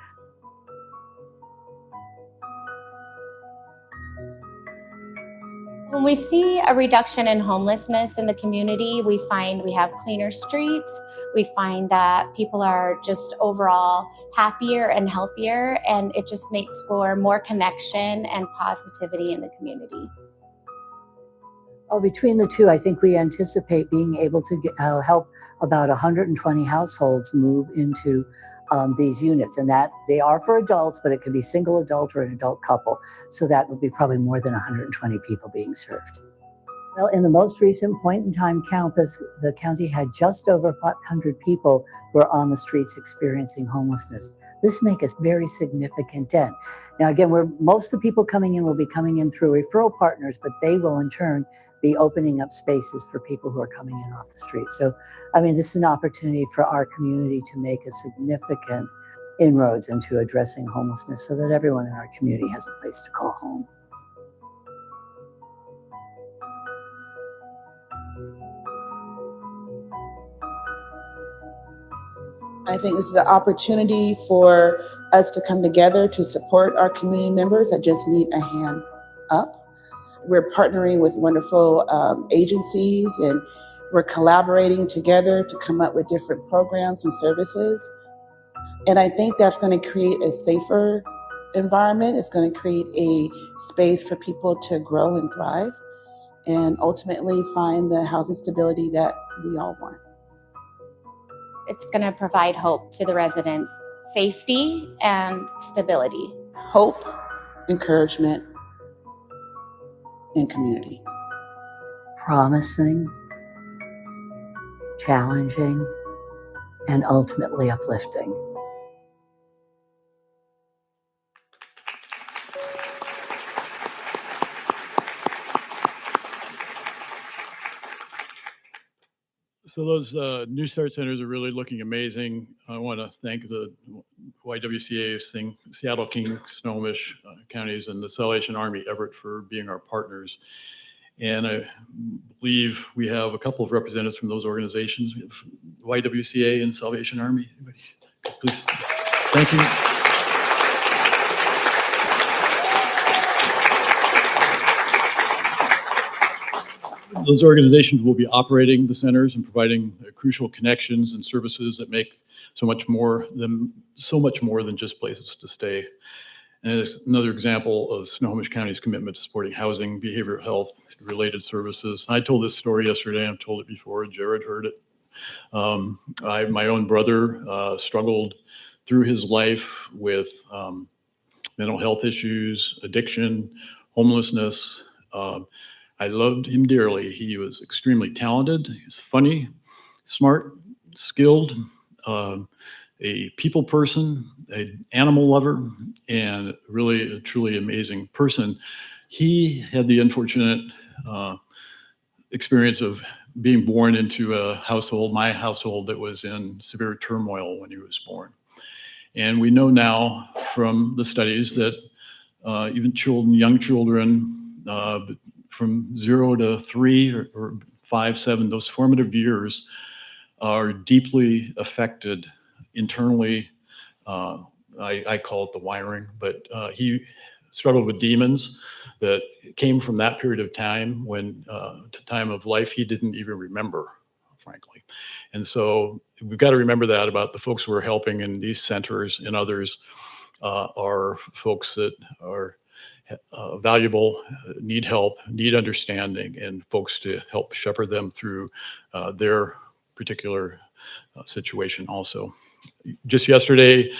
When we see a reduction in homelessness in the community, we find we have cleaner streets. We find that people are just overall happier and healthier, and it just makes for more connection and positivity in the community. Well, between the two, I think we anticipate being able to help about 120 households move into these units, and that they are for adults, but it could be single adult or an adult couple. So that would be probably more than 120 people being served. Well, in the most recent point in time count, the county had just over 500 people who are on the streets experiencing homelessness. This makes a very significant dent. Now, again, most of the people coming in will be coming in through referral partners, but they will in turn be opening up spaces for people who are coming in off the street. So, I mean, this is an opportunity for our community to make a significant inroads into addressing homelessness so that everyone in our community has a place to call home. I think this is an opportunity for us to come together to support our community members that just need a hand up. We're partnering with wonderful agencies, and we're collaborating together to come up with different programs and services. And I think that's going to create a safer environment. It's going to create a space for people to grow and thrive and ultimately find the housing stability that we all want. It's going to provide hope to the residents, safety and stability. Hope, encouragement, and community. Promising, challenging, and ultimately uplifting. So those New Start centers are really looking amazing. I want to thank the YWCA, Seattle, King, Snohomish counties, and the Salvation Army Everett for being our partners. And I believe we have a couple of representatives from those organizations. We have YWCA and Salvation Army. Anybody? Please. Thank you. Those organizations will be operating the centers and providing crucial connections and services that make so much more than just places to stay. And it's another example of Snohomish County's commitment to supporting housing, behavioral health, related services. I told this story yesterday. I've told it before. Jared heard it. My own brother struggled through his life with mental health issues, addiction, homelessness. I loved him dearly. He was extremely talented. He's funny, smart, skilled, a people person, an animal lover, and really a truly amazing person. He had the unfortunate experience of being born into a household, my household, that was in severe turmoil when he was born. And we know now from the studies that even children, young children, from 0 to 3 or 5, 7, those formative years are deeply affected internally. I call it the wiring, but he struggled with demons that came from that period of time when, to time of life, he didn't even remember, frankly. And so we've got to remember that about the folks we're helping in these centers, and others are folks that are valuable, need help, need understanding, and folks to help shepherd them through their particular situation also. Just yesterday,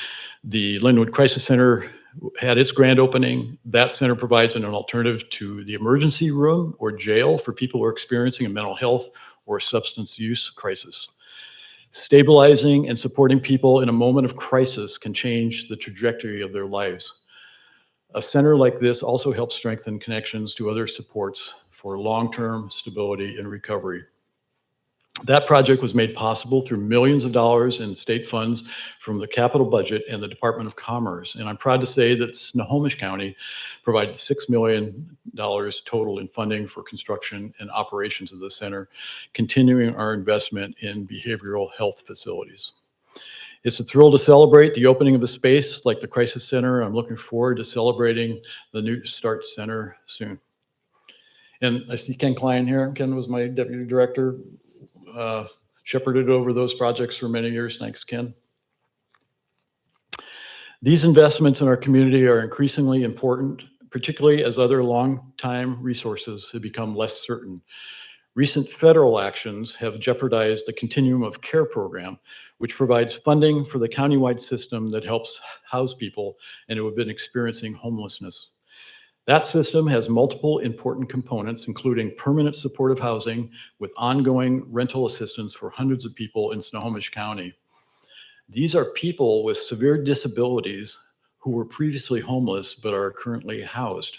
the Linwood Crisis Center had its grand opening. That center provides an alternative to the emergency room or jail for people who are experiencing a mental health or substance use crisis. Stabilizing and supporting people in a moment of crisis can change the trajectory of their lives. A center like this also helps strengthen connections to other supports for long-term stability and recovery. That project was made possible through millions of dollars in state funds from the capital budget and the Department of Commerce. And I'm proud to say that Snohomish County provided $6 million total in funding for construction and operations of the center, continuing our investment in behavioral health facilities. It's a thrill to celebrate the opening of a space like the Crisis Center. I'm looking forward to celebrating the New Start Center soon. And I see Ken Klein here. Ken was my deputy director, shepherded over those projects for many years. Thanks, Ken. These investments in our community are increasingly important, particularly as other long-time resources have become less certain. Recent federal actions have jeopardized the Continuum of Care program, which provides funding for the countywide system that helps house people and who have been experiencing homelessness. That system has multiple important components, including permanent supportive housing with ongoing rental assistance for hundreds of people in Snohomish County. These are people with severe disabilities who were previously homeless but are currently housed.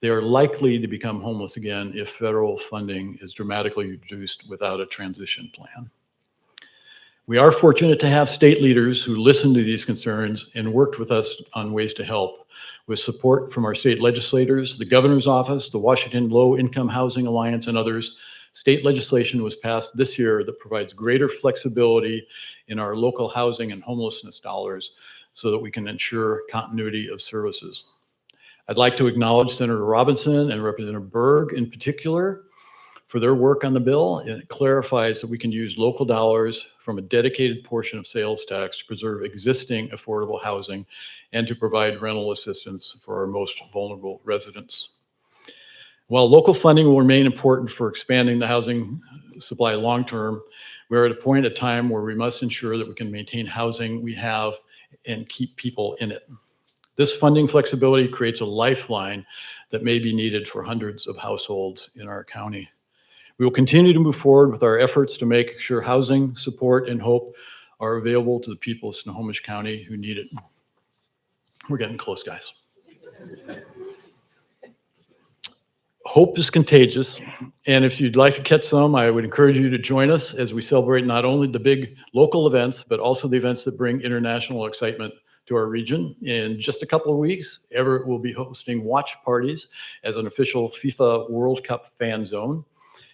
They are likely to become homeless again if federal funding is dramatically reduced without a transition plan. We are fortunate to have state leaders who listened to these concerns and worked with us on ways to help. With support from our state legislators, the governor's office, the Washington Low Income Housing Alliance, and others, state legislation was passed this year that provides greater flexibility in our local housing and homelessness dollars so that we can ensure continuity of services. I'd like to acknowledge Senator Robinson and Representative Berg in particular for their work on the bill. And it clarifies that we can use local dollars from a dedicated portion of sales tax to preserve existing affordable housing and to provide rental assistance for our most vulnerable residents. While local funding will remain important for expanding the housing supply long-term, we're at a point of time where we must ensure that we can maintain housing we have and keep people in it. This funding flexibility creates a lifeline that may be needed for hundreds of households in our county. We will continue to move forward with our efforts to make sure housing, support, and hope are available to the people of Snohomish County who need it. We're getting close, guys. Hope is contagious, and if you'd like to catch some, I would encourage you to join us as we celebrate not only the big local events, but also the events that bring international excitement to our region. In just a couple of weeks, Everett will be hosting watch parties as an official FIFA World Cup fan zone.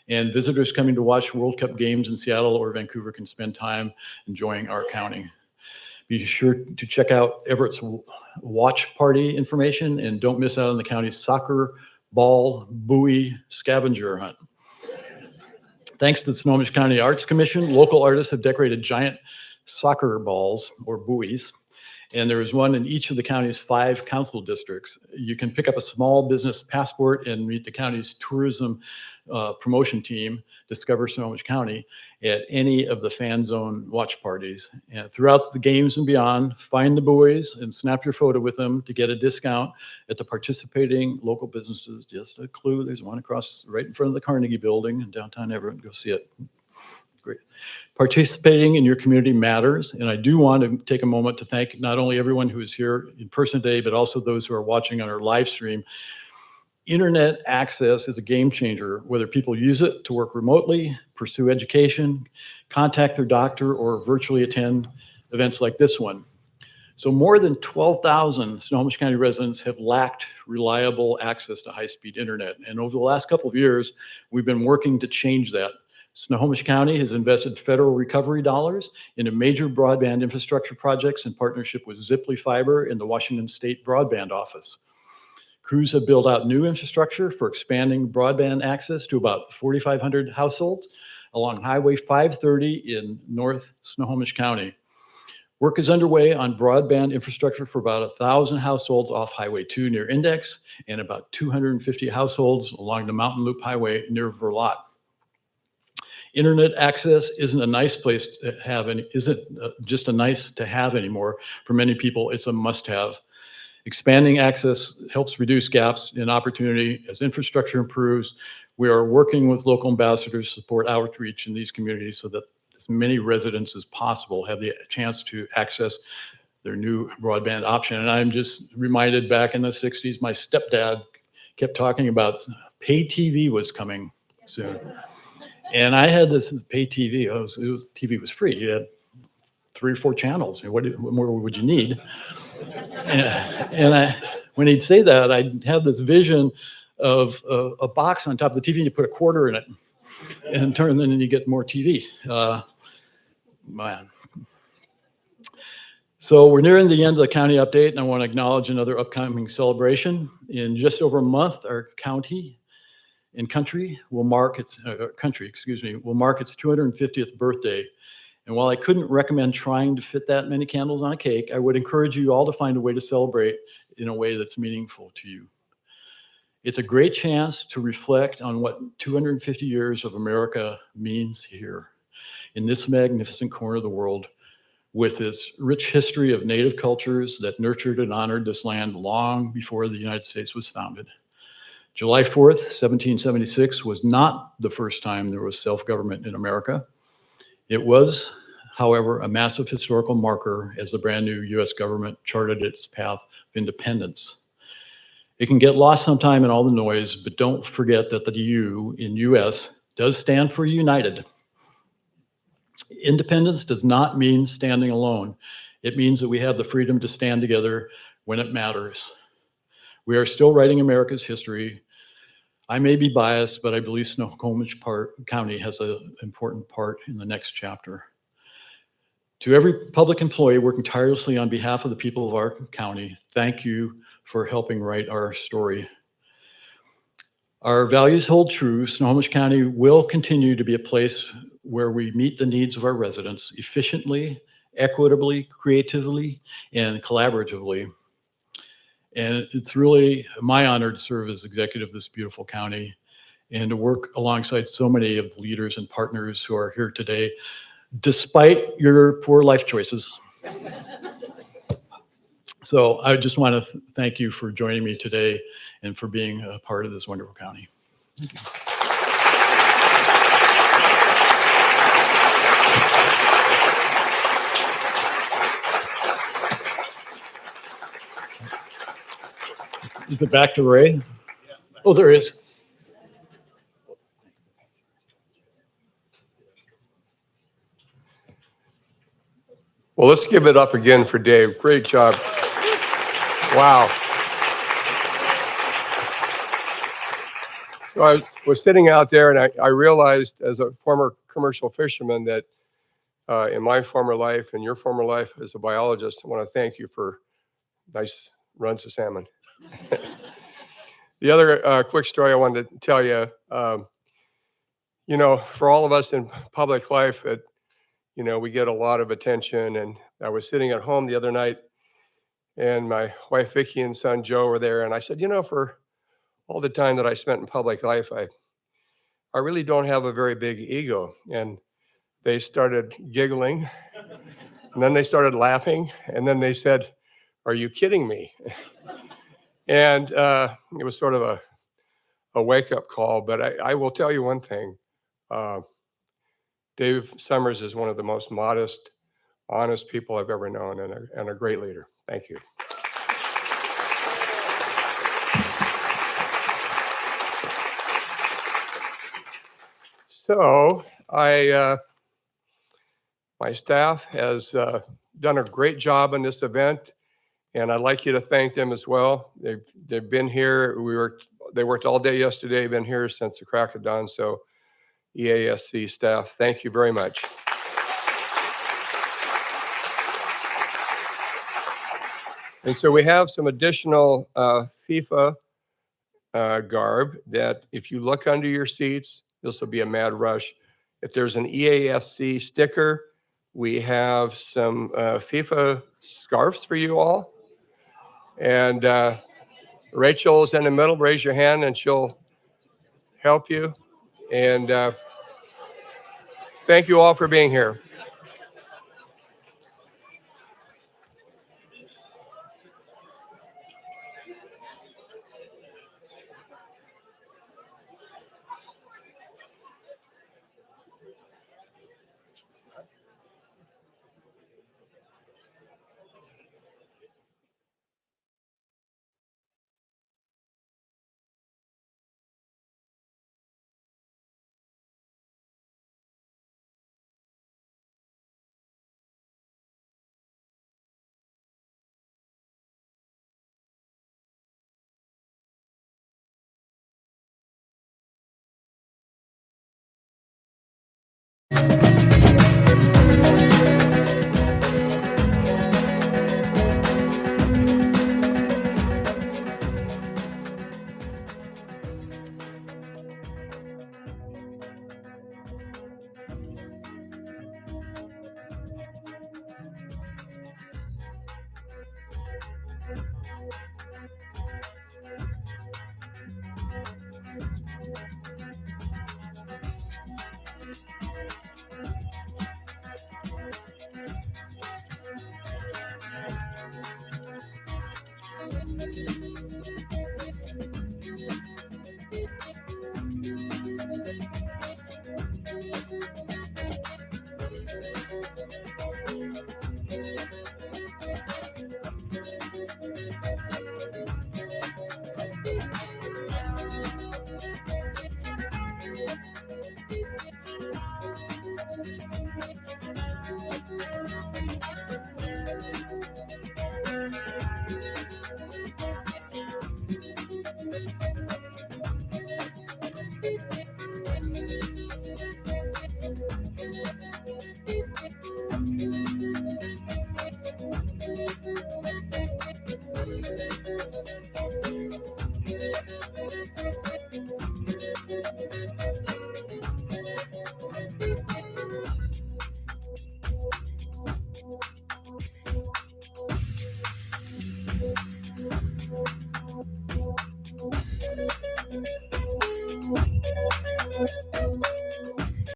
And visitors coming to watch World Cup games in Seattle or Vancouver can spend time enjoying our county. Be sure to check out Everett's watch party information and don't miss out on the county's soccer ball buoy scavenger hunt. Thanks to the Snohomish County Arts Commission, local artists have decorated giant soccer balls or buoys, and there is one in each of the county's 5 council districts. You can pick up a small business passport and meet the county's tourism promotion team, Discover Snohomish County, at any of the fan zone watch parties. And throughout the games and beyond, find the buoys and snap your photo with them to get a discount at the participating local businesses. Just a clue, there's one across right in front of the Carnegie Building in downtown Everett. Go see it. Great. Participating in your community matters, and I do want to take a moment to thank not only everyone who is here in person today, but also those who are watching on our live stream. Internet access is a game changer, whether people use it to work remotely, pursue education, contact their doctor, or virtually attend events like this one. So more than 12,000 Snohomish County residents have lacked reliable access to high-speed internet. And over the last couple of years, we've been working to change that. Snohomish County has invested federal recovery dollars into major broadband infrastructure projects in partnership with Ziply Fiber and the Washington State Broadband Office. Crews have built out new infrastructure for expanding broadband access to about 4,500 households along Highway 530 in North Snohomish County. Work is underway on broadband infrastructure for about 1,000 households off Highway 2 near Index and about 250 households along the Mountain Loop Highway near Verlot. Internet access isn't a nice place to have, and isn't just a nice to have anymore. For many people, it's a must-have. Expanding access helps reduce gaps in opportunity as infrastructure improves. We are working with local ambassadors to support outreach in these communities so that as many residents as possible have the chance to access their new broadband option. And I'm just reminded back in the 60s, my stepdad kept talking about pay TV was coming soon. And I had this pay TV. TV was free. You had 3 or 4 channels. What more would you need? And when he'd say that, I'd have this vision of a box on top of the TV, and you put a quarter in it, and then you get more TV. Man. So we're nearing the end of the county update, and I want to acknowledge another upcoming celebration. In just over a month, our county and country will mark its 250th birthday. And while I couldn't recommend trying to fit that many candles on a cake, I would encourage you all to find a way to celebrate in a way that's meaningful to you. It's a great chance to reflect on what 250 years of America means here in this magnificent corner of the world, with its rich history of native cultures that nurtured and honored this land long before the United States was founded. July 4th, 1776 was not the first time there was self-government in America. It was, however, a massive historical marker as the brand new US government charted its path of independence. It can get lost sometime in all the noise, but don't forget that the U in US does stand for united. Independence does not mean standing alone. It means that we have the freedom to stand together when it matters. We are still writing America's history. I may be biased, but I believe Snohomish County has an important part in the next chapter. To every public employee working tirelessly on behalf of the people of our county, thank you for helping write our story. Our values hold true. Snohomish County will continue to be a place where we meet the needs of our residents efficiently, equitably, creatively, and collaboratively. And it's really my honor to serve as executive of this beautiful county and to work alongside so many of the leaders and partners who are here today, despite your poor life choices. So I just want to thank you for joining me today and for being a part of this wonderful county. Thank you. Is it back to Ray? Oh, there is. Well, let's give it up again for Dave. Great job. Wow. So I was sitting out there and I realized as a former commercial fisherman that in my former life and your former life as a biologist, I want to thank you for nice runs of salmon. The other quick story I wanted to tell you, you know, for all of us in public life, you know, we get a lot of attention. And I was sitting at home the other night and my wife, Vicki, and son, Joe, were there. And I said, you know, for all the time that I spent in public life, I really don't have a very big ego. And they started giggling and then they started laughing. And then they said, are you kidding me? And it was sort of a wake-up call. But I will tell you one thing. Dave Summers is one of the most modest, honest people I've ever known and a great leader. Thank you. So my staff has done a great job on this event, and I'd like you to thank them as well. They've been here. They worked all day yesterday, been here since the crack of dawn. So EASC staff, thank you very much. And so we have some additional FIFA garb that if you look under your seats, this will be a mad rush. If there's an EASC sticker, we have some FIFA scarves for you all. And Rachel is in the middle. Raise your hand and she'll help you. And thank you all for being here.